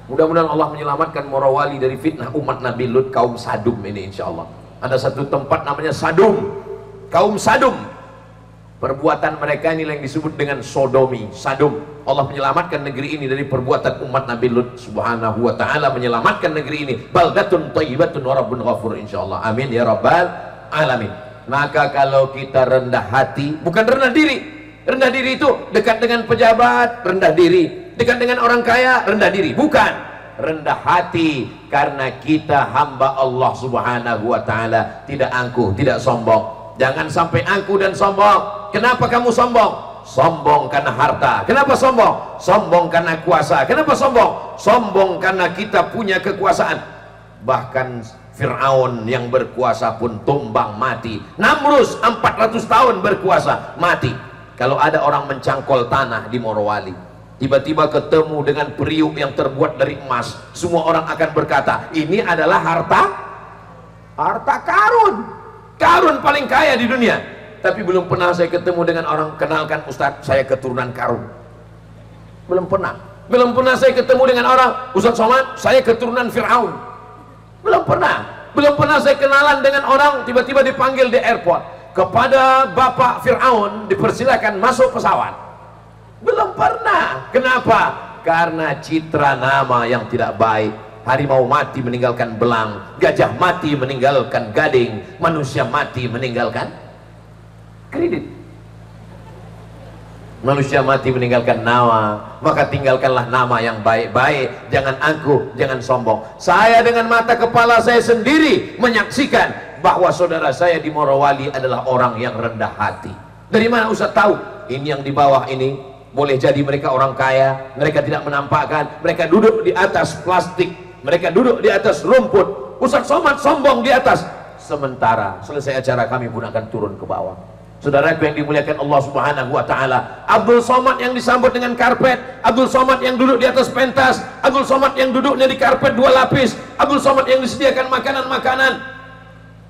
S1: Mudah-mudahan Allah menyelamatkan Morowali dari fitnah umat Nabi Lut, kaum Sadum ini insya Allah. Ada satu tempat namanya Sadum, kaum Sadum. Perbuatan mereka ini yang disebut dengan sodomi, Sadum. Allah menyelamatkan negeri ini dari perbuatan umat Nabi Lut. Subhanahu wa ta'ala menyelamatkan negeri ini. Baldatun thayyibatun wa rabbun ghafur insya Allah. Amin ya rabbal alamin. Maka kalau kita rendah hati, bukan rendah diri. Rendah diri itu dekat dengan pejabat, rendah diri. Dekat dengan orang kaya, rendah diri. Bukan. Rendah hati karena kita hamba Allah Subhanahu wa ta'ala. Tidak angkuh, tidak sombong. Jangan sampai angkuh dan sombong. Kenapa kamu sombong? Sombong karena harta. Kenapa sombong? Sombong karena kuasa. Kenapa sombong? Sombong karena kita punya kekuasaan. Bahkan Fir'aun yang berkuasa pun tumbang mati. Namrus 400 tahun berkuasa mati. Kalau ada orang mencangkol tanah di Morowali, tiba-tiba ketemu dengan periuk yang terbuat dari emas, semua orang akan berkata, ini adalah harta karun. Karun paling kaya di dunia. Tapi belum pernah saya ketemu dengan orang, kenalkan Ustadz, saya keturunan karun. Belum pernah. Belum pernah saya ketemu dengan orang, Ustadz Somad, saya keturunan Fir'aun. Belum pernah. Belum pernah saya kenalan dengan orang, tiba-tiba dipanggil di airport, kepada Bapak Fir'aun dipersilakan masuk pesawat. Belum pernah. Kenapa? Karena citra nama yang tidak baik. Harimau mati meninggalkan belang, gajah mati meninggalkan gading, manusia mati meninggalkan kredit. Manusia mati meninggalkan nama, maka tinggalkanlah nama yang baik-baik. Jangan angkuh, jangan sombong. Saya dengan mata kepala saya sendiri menyaksikan bahwa saudara saya di Morowali adalah orang yang rendah hati. Dari mana Ustaz tahu? Ini yang di bawah ini boleh jadi mereka orang kaya, mereka tidak menampakkan, mereka duduk di atas plastik, mereka duduk di atas rumput. Ustaz Somad sombong di atas. Sementara selesai acara kami pun akan turun ke bawah. Saudaraku yang dimuliakan Allah Subhanahu wa taala, Abdul Somad yang disambut dengan karpet, Abdul Somad yang duduk di atas pentas, Abdul Somad yang duduknya di karpet 2 lapis, Abdul Somad yang disediakan makanan-makanan.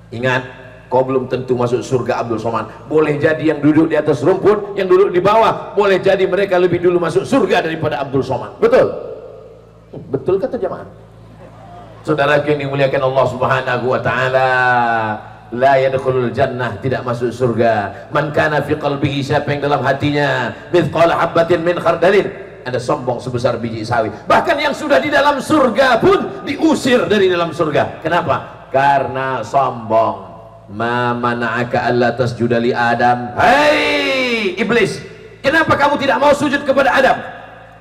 S1: Ingat, kau belum tentu masuk surga Abdul Somad. Boleh jadi yang duduk di atas rumput, yang duduk di bawah, boleh jadi mereka lebih dulu masuk surga daripada Abdul Somad. Betul? Betul kata jemaah? Saudaraku yang dimuliakan Allah Subhanahu wa taala, la yadkhulul jannah, tidak masuk surga, man kana fi qalbihi, siapa yang dalam hatinya mithqala habatin min khardalin, ada sombong sebesar biji sawi. Bahkan yang sudah di dalam surga pun diusir dari dalam surga. Kenapa? Karena sombong. Ma mana'aka alla tasjuda li Adam. Hei iblis, kenapa kamu tidak mau sujud kepada Adam?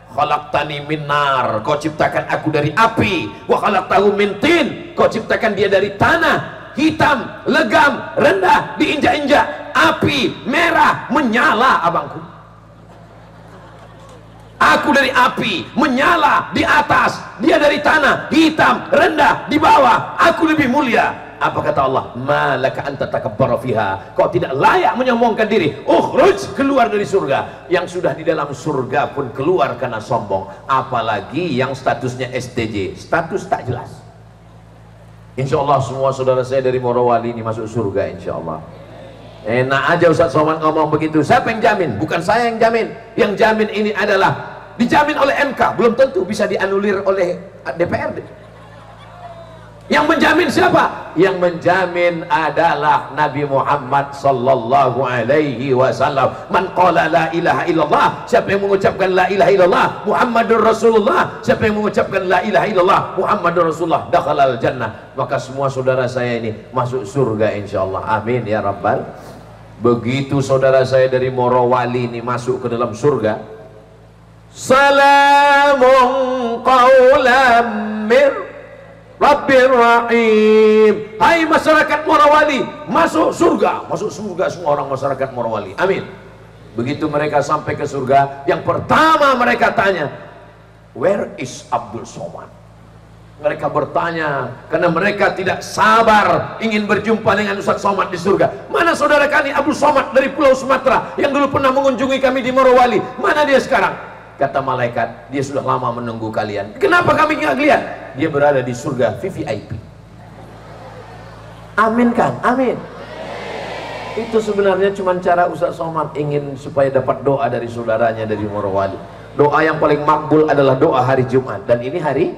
S1: Khalaqtani min nar, kau ciptakan aku dari api. Wa khalaqtahu min tin, kau ciptakan dia dari tanah, hitam, legam, rendah, diinjak-injak, api, merah, menyala abangku. Aku dari api, menyala, di atas, dia dari tanah, hitam, rendah, di bawah, aku lebih mulia. Apa kata Allah? Malaka anta takabbara fiha, kau tidak layak menyombongkan diri. Ukhruj, keluar dari surga. Yang sudah di dalam surga pun keluar karena sombong. Apalagi yang statusnya STJ, status tak jelas. Insya Allah semua saudara saya dari Morowali ini masuk surga insya Allah. Enak aja Ustaz Somad ngomong begitu. Siapa yang jamin? Bukan saya yang jamin. Yang jamin ini adalah dijamin oleh MK, belum tentu bisa dianulir oleh DPRD. Yang menjamin siapa? Yang menjamin adalah Nabi Muhammad sallallahu alaihi wasallam. Man qala la ilaha illallah, siapa yang mengucapkan la ilaha illallah Muhammadur Rasulullah, siapa yang mengucapkan la ilaha illallah Muhammadur Rasulullah, dakhalal jannah. Maka semua saudara saya ini masuk surga insyaallah. Amin ya rabbal. Begitu saudara saya dari Morowali ini masuk ke dalam surga, salamun qaulam mir Rabbir Rahim. Hai masyarakat Morowali, masuk surga. Masuk surga semua orang masyarakat Morowali. Amin. Begitu mereka sampai ke surga, yang pertama mereka tanya, where is Abdul Somad? Mereka bertanya karena mereka tidak sabar ingin berjumpa dengan Ustaz Somad di surga. Mana saudara kami Abdul Somad dari Pulau Sumatera yang dulu pernah mengunjungi kami di Morowali? Mana dia sekarang? Kata malaikat, dia sudah lama menunggu kalian. Kenapa kami nggak lihat? Dia berada di surga VVIP. Amin kan? Amin. Itu sebenarnya cuma cara Ustaz Somad ingin supaya dapat doa dari saudaranya dari Morowali. Doa yang paling makbul adalah doa hari Jumat. Dan ini hari,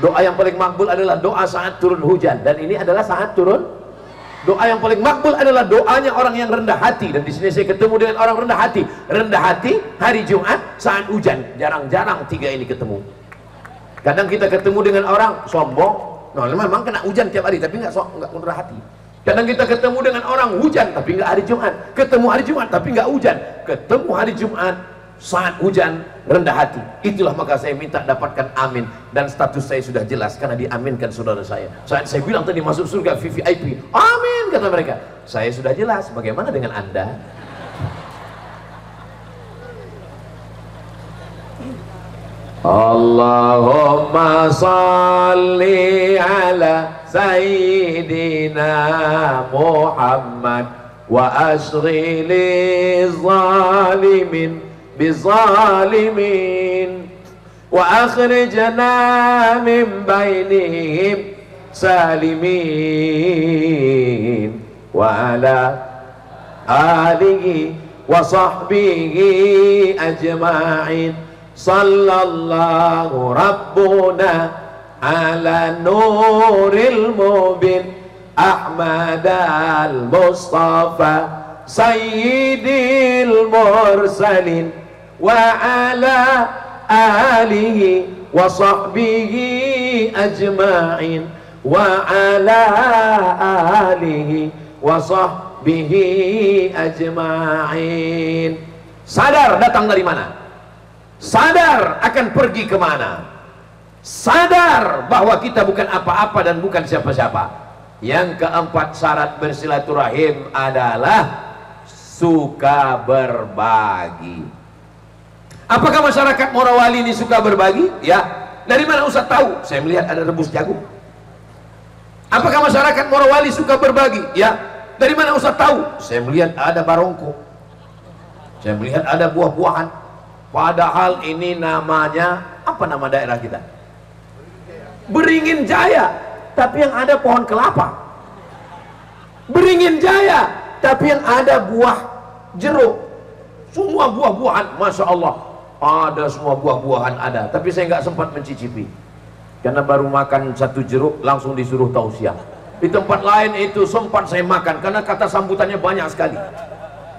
S1: doa yang paling makbul adalah doa saat turun hujan. Dan ini adalah saat turun. Doa yang paling makbul adalah doanya orang yang rendah hati. Dan di sini saya ketemu dengan orang rendah hati. Rendah hati hari Jumat saat hujan. Jarang-jarang tiga ini ketemu. Kadang kita ketemu dengan orang sombong. Nah, memang kena hujan tiap hari, tapi nggak rendah hati. Kadang kita ketemu dengan orang hujan, tapi nggak hari Jumat. Ketemu hari Jumat, tapi nggak hujan. Ketemu hari Jumat saat hujan, rendah hati. Itulah maka saya minta dapatkan amin. Dan status saya sudah jelas karena diaminkan saudara saya. Saat saya bilang tadi masuk surga VVIP, amin kata mereka. Saya sudah jelas. Bagaimana dengan Anda? Allahumma salli ala Sayyidina Muhammad wa asghili zalimin bizalimin wa akhrijna min bainihim salimin wa ala alihi wa sahbihi ajma'in. Sallallahu rabbuna ala nuril mubin Ahmad al-Mustafa sayyidil mursalin wa ala alihi wa sahbihi ajma'in wa ala alihi wa sahbihi ajma'in. Sadar datang dari mana? Sadar akan pergi kemana? Sadar bahwa kita bukan apa-apa dan bukan siapa-siapa. Yang keempat syarat bersilaturahim adalah suka berbagi. Apakah masyarakat Morawali ini suka berbagi? Ya. Dari mana Ustaz tahu? Saya melihat ada rebus jagung. Apakah masyarakat Morawali suka berbagi? Ya. Dari mana Ustaz tahu? Saya melihat ada barongko. Saya melihat ada buah-buahan. Padahal ini namanya, apa nama daerah kita? Beringin Jaya, tapi yang ada pohon kelapa. Beringin Jaya, tapi yang ada buah jeruk. Semua buah-buahan, Masya Allah, ada semua buah-buahan ada. Tapi saya nggak sempat mencicipi, karena baru makan satu jeruk langsung disuruh tausiah. Di tempat lain itu sempat saya makan, karena kata sambutannya banyak sekali.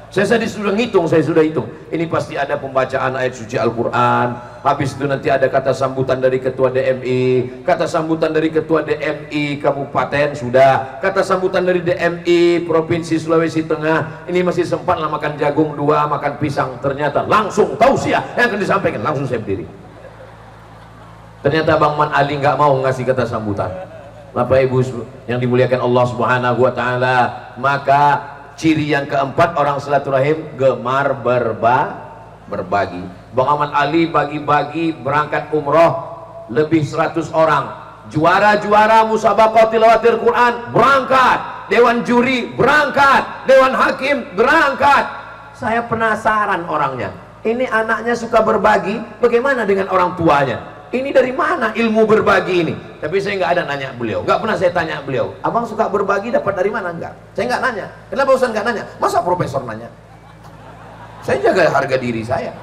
S1: Saya sudah ngitung, saya sudah hitung. Ini pasti ada pembacaan ayat suci Al-Quran. Habis itu nanti ada kata sambutan dari ketua DMI, kata sambutan dari ketua DMI Kabupaten sudah, kata sambutan dari DMI Provinsi Sulawesi Tengah. Ini masih sempat lah makan jagung 2, makan pisang. Ternyata langsung tausiah yang akan disampaikan. Langsung saya berdiri. Ternyata Bang Man Ali nggak mau ngasih kata sambutan. Bapak Ibu yang dimuliakan Allah Subhanahu wa Ta'ala, maka ciri yang keempat orang silaturahim gemar berbagi. Bang Ahmad Ali bagi-bagi berangkat umroh lebih 100 orang. Juara-juara musabaqah tilawatil Quran berangkat, dewan juri berangkat, dewan hakim berangkat. Saya penasaran orangnya. Ini anaknya suka berbagi, bagaimana dengan orang tuanya? Ini dari mana ilmu berbagi ini? Tapi saya nggak ada nanya beliau, nggak pernah saya tanya beliau, abang suka berbagi dapat dari mana? Enggak, saya nggak nanya. Kenapa Ustaz nggak nanya? Masa profesor nanya? Saya jaga harga diri saya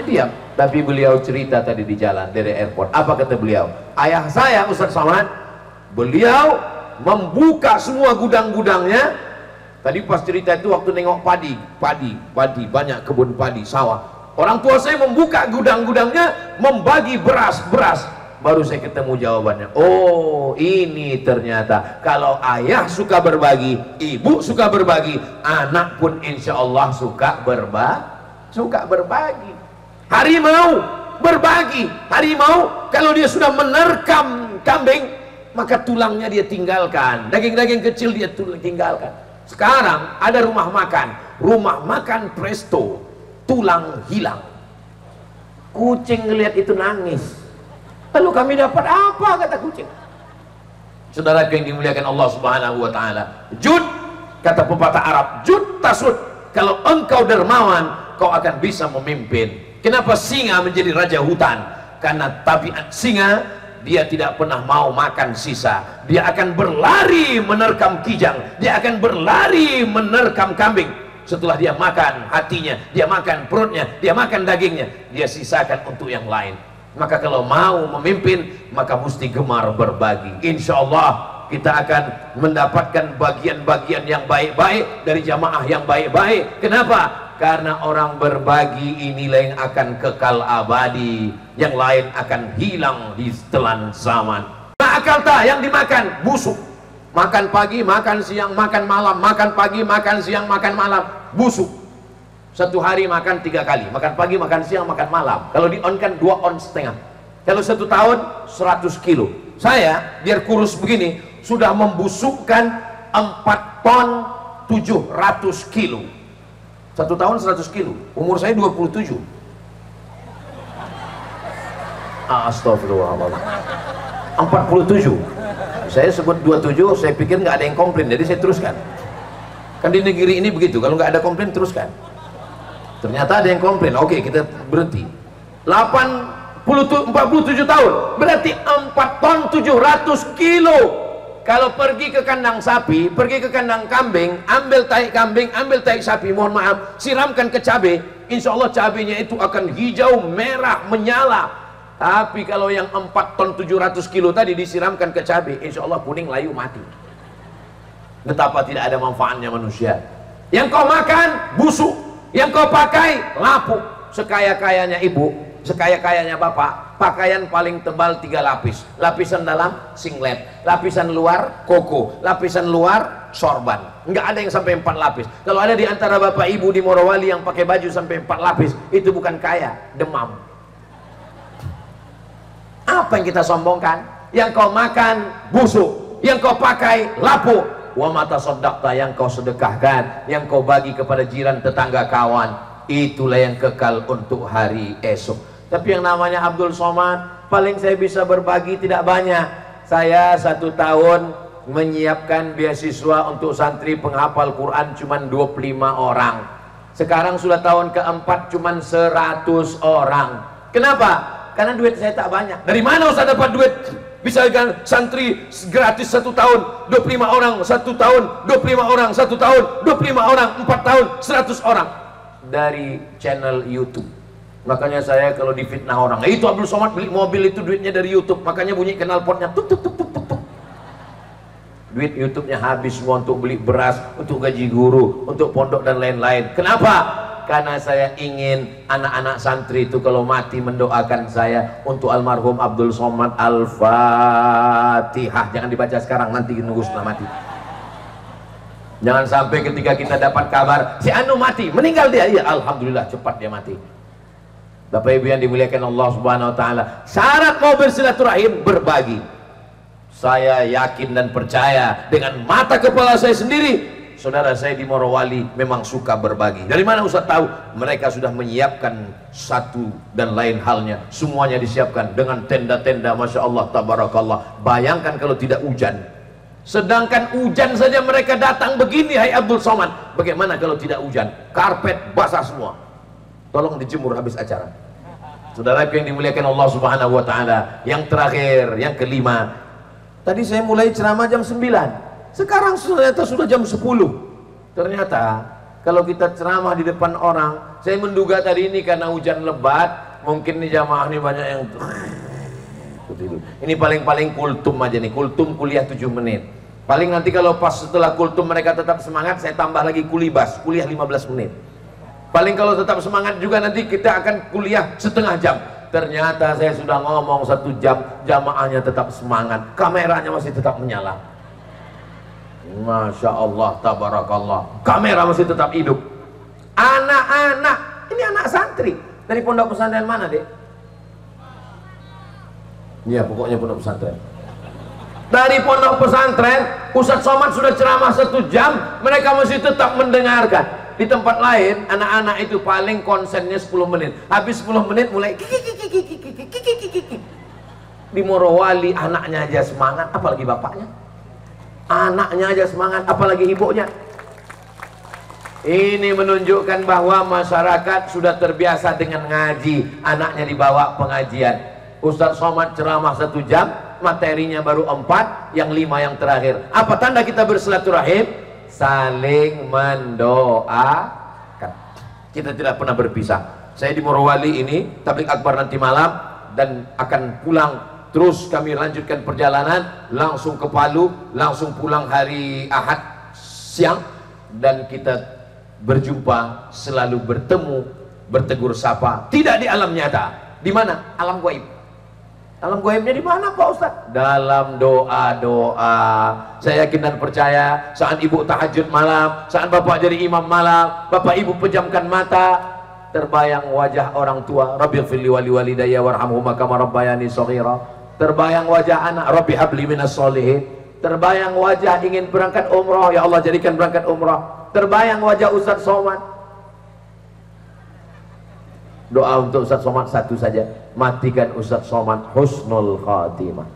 S1: diam. Tapi beliau cerita tadi di jalan dari airport. Apa kata beliau? Ayah saya Ustaz Somad, beliau membuka semua gudang-gudangnya. Tadi pas cerita itu waktu nengok padi, banyak kebun padi, sawah. Orang tua saya membuka gudang-gudangnya, membagi beras. Baru saya ketemu jawabannya. Oh, ini ternyata kalau ayah suka berbagi, ibu suka berbagi, anak pun insya Allah suka berbagi. Harimau berbagi. Harimau kalau dia sudah menerkam kambing, maka tulangnya dia tinggalkan, daging-daging kecil dia tinggalkan. Sekarang ada rumah makan Presto, tulang hilang. Kucing ngelihat itu nangis. Lalu kami dapat apa, kata kucing? Saudara yang dimuliakan Allah Subhanahu wa Ta'ala, jud, kata pepatah Arab, jud tasud. Kalau engkau dermawan, kau akan bisa memimpin. Kenapa singa menjadi raja hutan? Karena tabiat singa, dia tidak pernah mau makan sisa. Dia akan berlari menerkam kijang, dia akan berlari menerkam kambing. Setelah dia makan hatinya, dia makan perutnya, dia makan dagingnya, dia sisakan untuk yang lain. Maka kalau mau memimpin, maka mesti gemar berbagi. Insya Allah kita akan mendapatkan bagian-bagian yang baik-baik dari jamaah yang baik-baik. Kenapa? Karena orang berbagi inilah yang akan kekal abadi, yang lain akan hilang di telan zaman. Nah, akal tak yang dimakan busuk. Makan pagi, makan siang, makan malam, makan pagi, makan siang, makan malam, busuk. Satu hari makan 3 kali, makan pagi, makan siang, makan malam. Kalau di on kan 2,5 on. Kalau 1 tahun 100 kilo. Saya biar kurus begini sudah membusukkan 4 ton 700 kilo. 1 tahun 100 kilo. Umur saya 27. Astagfirullahaladzim. 47. Saya sebut 27, saya pikir nggak ada yang komplain, jadi saya teruskan. Kan di negeri ini begitu, kalau nggak ada komplain teruskan. Ternyata ada yang komplain, oke kita berhenti. 47 tahun, berarti 4 ton 700 kilo. Kalau pergi ke kandang sapi, pergi ke kandang kambing, ambil tai kambing, ambil tai sapi, mohon maaf, siramkan ke cabai, insya Allah cabainya itu akan hijau, merah, menyala. Tapi kalau yang 4 ton 700 kilo tadi disiramkan ke cabai, insya Allah kuning, layu, mati. Betapa tidak ada manfaatnya manusia. Yang kau makan, busuk. Yang kau pakai, lapuk. Sekaya-kayanya ibu, sekaya-kayanya bapak, pakaian paling tebal 3 lapis. Lapisan dalam singlet, lapisan luar koko, lapisan luar sorban. Nggak ada yang sampai 4 lapis. Kalau ada di antara bapak ibu di Morowali yang pakai baju sampai 4 lapis, itu bukan kaya, demam. Apa yang kita sombongkan? Yang kau makan busuk, yang kau pakai lapuk. Wa mata sodakta, yang kau sedekahkan, yang kau bagi kepada jiran, tetangga, kawan, itulah yang kekal untuk hari esok. Tapi yang namanya Abdul Somad, paling saya bisa berbagi tidak banyak. Saya 1 tahun menyiapkan beasiswa untuk santri penghafal Quran cuma 25 orang. Sekarang sudah tahun keempat cuma 100 orang. Kenapa? Karena duit saya tak banyak. Dari mana Ustaz dapat duit? Bisa kan santri gratis 1 tahun 25 orang, 1 tahun 25 orang, 1 tahun 25 orang, 4 tahun 100 orang. Dari channel YouTube. Makanya saya kalau difitnah orang, itu Abdul Somad beli mobil itu duitnya dari YouTube, makanya bunyi knalpotnya tuk tuk tuk tuk tuk tuk. Duit YouTube-nya habis semua untuk beli beras, untuk gaji guru, untuk pondok dan lain-lain. Kenapa? Karena saya ingin anak-anak santri itu kalau mati mendoakan saya untuk almarhum Abdul Somad. Al-Fatihah. Jangan dibaca sekarang, nanti nunggu setelah mati. Jangan sampai ketika kita dapat kabar si anu mati, meninggal dia, iya alhamdulillah cepat dia mati. Bapak Ibu yang dimuliakan Allah Subhanahu wa taala, syarat mau bersilaturahim berbagi. Saya yakin dan percaya dengan mata kepala saya sendiri, saudara saya di Morowali memang suka berbagi. Dari mana Ustaz tahu? Mereka sudah menyiapkan satu dan lain halnya, semuanya disiapkan dengan tenda-tenda, masya Allah, tabarakallah. Bayangkan kalau tidak hujan. Sedangkan hujan saja mereka datang begini, hai Abdul Somad. Bagaimana kalau tidak hujan? Karpet basah semua. Tolong dijemur habis acara. Saudara yang dimuliakan Allah Subhanahu wa taala, yang terakhir, yang kelima. Tadi saya mulai ceramah jam 9. Sekarang ternyata sudah jam 10. Ternyata kalau kita ceramah di depan orang, saya menduga tadi ini karena hujan lebat, mungkin nih jamaah ini banyak yang ini paling-paling kultum aja nih, kultum kuliah 7 menit. Paling nanti kalau pas setelah kultum mereka tetap semangat, saya tambah lagi kulibas, kuliah 15 menit. Paling kalau tetap semangat juga nanti kita akan kuliah setengah jam. Ternyata saya sudah ngomong 1 jam, jamaahnya tetap semangat, kameranya masih tetap menyala. Masya Allah, tabarakallah, kamera masih tetap hidup. Anak-anak, ini anak santri dari pondok pesantren mana, Dek? Iya, pokoknya pondok pesantren. Dari pondok pesantren, Ustadz Somad sudah ceramah 1 jam, mereka masih tetap mendengarkan. Di tempat lain, anak-anak itu paling konsennya 10 menit. Habis 10 menit mulai di Morowali anaknya aja semangat, apalagi bapaknya. Anaknya aja semangat, apalagi ibunya. Ini menunjukkan bahwa masyarakat sudah terbiasa dengan ngaji. Anaknya dibawa pengajian. Ustadz Somad ceramah 1 jam, materinya baru 4, yang 5 yang terakhir. Apa tanda kita bersilaturahim? Saling mendoakan. Kita tidak pernah berpisah. Saya di Morowali ini tabligh akbar nanti malam, dan akan pulang. Terus kami lanjutkan perjalanan langsung ke Palu, langsung pulang hari Ahad siang, dan kita berjumpa, selalu bertemu, bertegur sapa, tidak di alam nyata. Di mana? Alam gaib. Alam gaibnya di mana Pak Ustaz? Dalam doa-doa. Saya yakin dan percaya saat ibu tahajud malam, saat bapak jadi imam malam, bapak ibu pejamkan mata, terbayang wajah orang tua, Rabbighfirli wali walidayya warhamhuma kama rabbayani shaghira. Terbayang wajah anak, Rabbi habli minas sholihin. Terbayang wajah ingin berangkat umrah, ya Allah jadikan berangkat umrah. Terbayang wajah Ustadz Somad. Doa untuk Ustaz Somad satu saja, matikan Ustaz Somad husnul khatimah.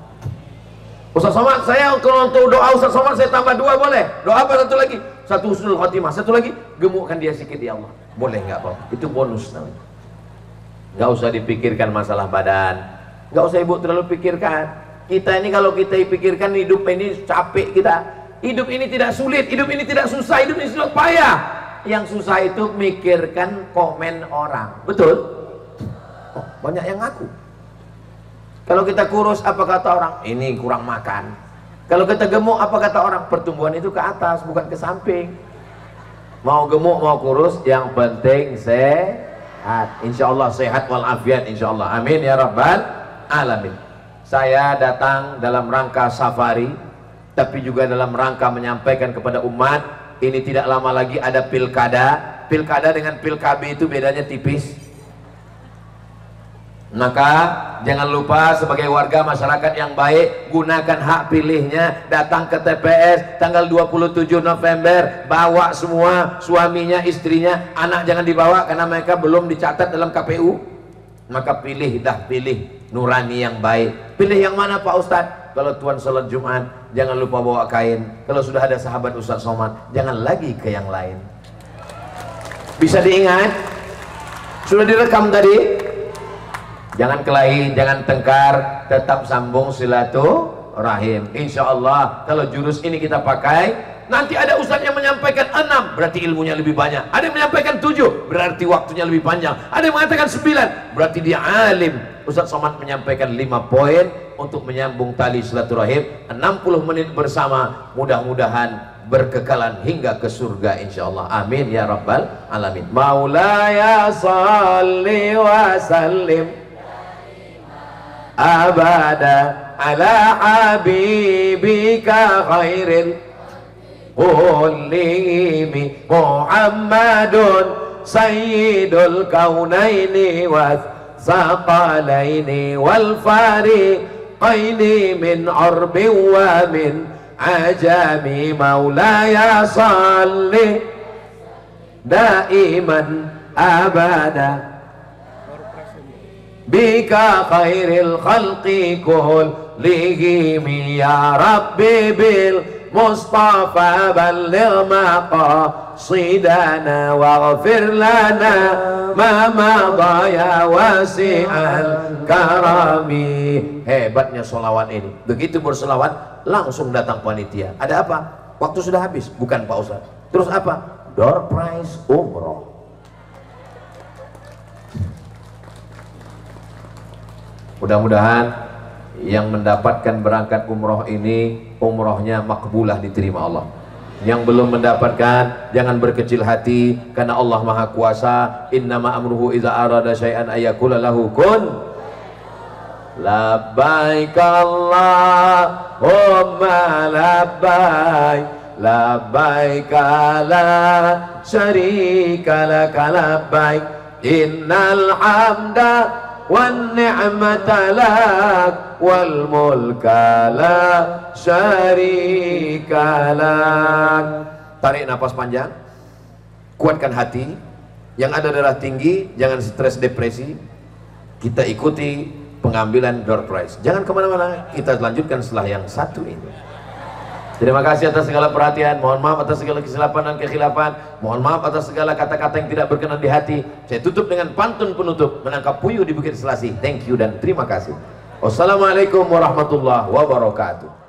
S1: Ustaz Somad, saya kalau untuk doa Ustaz Somad saya tambah 2 boleh? Doa apa satu lagi? Satu husnul khatimah, satu lagi gemukkan dia sikit ya Allah. Boleh nggak Pak? Itu bonus namanya. Nggak usah dipikirkan masalah badan, nggak usah ibu terlalu pikirkan. Kita ini kalau kita pikirkan hidup ini capek kita. Hidup ini tidak sulit, hidup ini tidak susah, hidup ini sudah payah. Yang susah itu mikirkan komen orang. Betul? Oh, banyak yang ngaku. Kalau kita kurus apa kata orang? Ini kurang makan. Kalau kita gemuk apa kata orang? Pertumbuhan itu ke atas bukan ke samping. Mau gemuk mau kurus yang penting sehat. Insya Allah sehat walafiat insya Allah. Amin ya rabbal alamin. Saya datang dalam rangka safari, tapi juga dalam rangka menyampaikan kepada umat, ini tidak lama lagi ada pilkada. Pilkada dengan pilkabi itu bedanya tipis. Maka jangan lupa sebagai warga masyarakat yang baik, gunakan hak pilihnya, datang ke TPS tanggal 27 November, bawa semua suaminya, istrinya, anak jangan dibawa karena mereka belum dicatat dalam KPU. Maka pilih nurani yang baik. Pilih yang mana Pak Ustadz? Kalau tuan sholat Jumat jangan lupa bawa kain. Kalau sudah ada sahabat Ustaz Somad jangan lagi ke yang lain. Bisa diingat? Sudah direkam tadi? Jangan kelahi, jangan tengkar, tetap sambung silaturahim. Insya Allah kalau jurus ini kita pakai, nanti ada ustaz yang menyampaikan 6, berarti ilmunya lebih banyak. Ada yang menyampaikan 7, berarti waktunya lebih panjang. Ada yang mengatakan 9, berarti dia alim. Ustaz Somad menyampaikan 5 poin untuk menyambung tali silaturahim. 60 menit bersama, mudah-mudahan berkekalan hingga ke surga insyaallah. Amin ya rabbal alamin. Maulaya salli wa sallim abada ala habibika khairil qulimi Muhammadun sayyidul kaunaini wa ثقلين والفارقين من عرب ومن عجم مولاي صل دائما أبدا بك خير الخلق كلهم يا ربي بالمصطفى بلغ مقاصدنا واغفر لنا ما مضى يا واسع الكرم. Hebatnya sholawat ini. Begitu bersolawat langsung datang panitia. Ada apa? Waktu sudah habis. Bukan Pak Ustaz. Terus apa? Door prize umroh. Mudah-mudahan yang mendapatkan berangkat umroh ini umrohnya makbulah, diterima Allah. Yang belum mendapatkan jangan berkecil hati karena Allah Maha Kuasa. Innama amruhu idza arada syai'an ayaqula lahu kun. Labbaik Allahumma labbaik labbaik la syarika lak labbaik innal hamda wan ni'mata lak wal mulka la syarika lak. Tarik nafas panjang, kuatkan hati. Yang ada darah tinggi jangan stres depresi. Kita ikuti pengambilan door prize. Jangan kemana-mana, kita lanjutkan setelah yang satu ini. Terima kasih atas segala perhatian. Mohon maaf atas segala kesilapan dan kekhilafan. Mohon maaf atas segala kata-kata yang tidak berkenan di hati. Saya tutup dengan pantun penutup, menangkap puyuh di Bukit Selasih. Thank you dan terima kasih. Wassalamualaikum warahmatullahi wabarakatuh.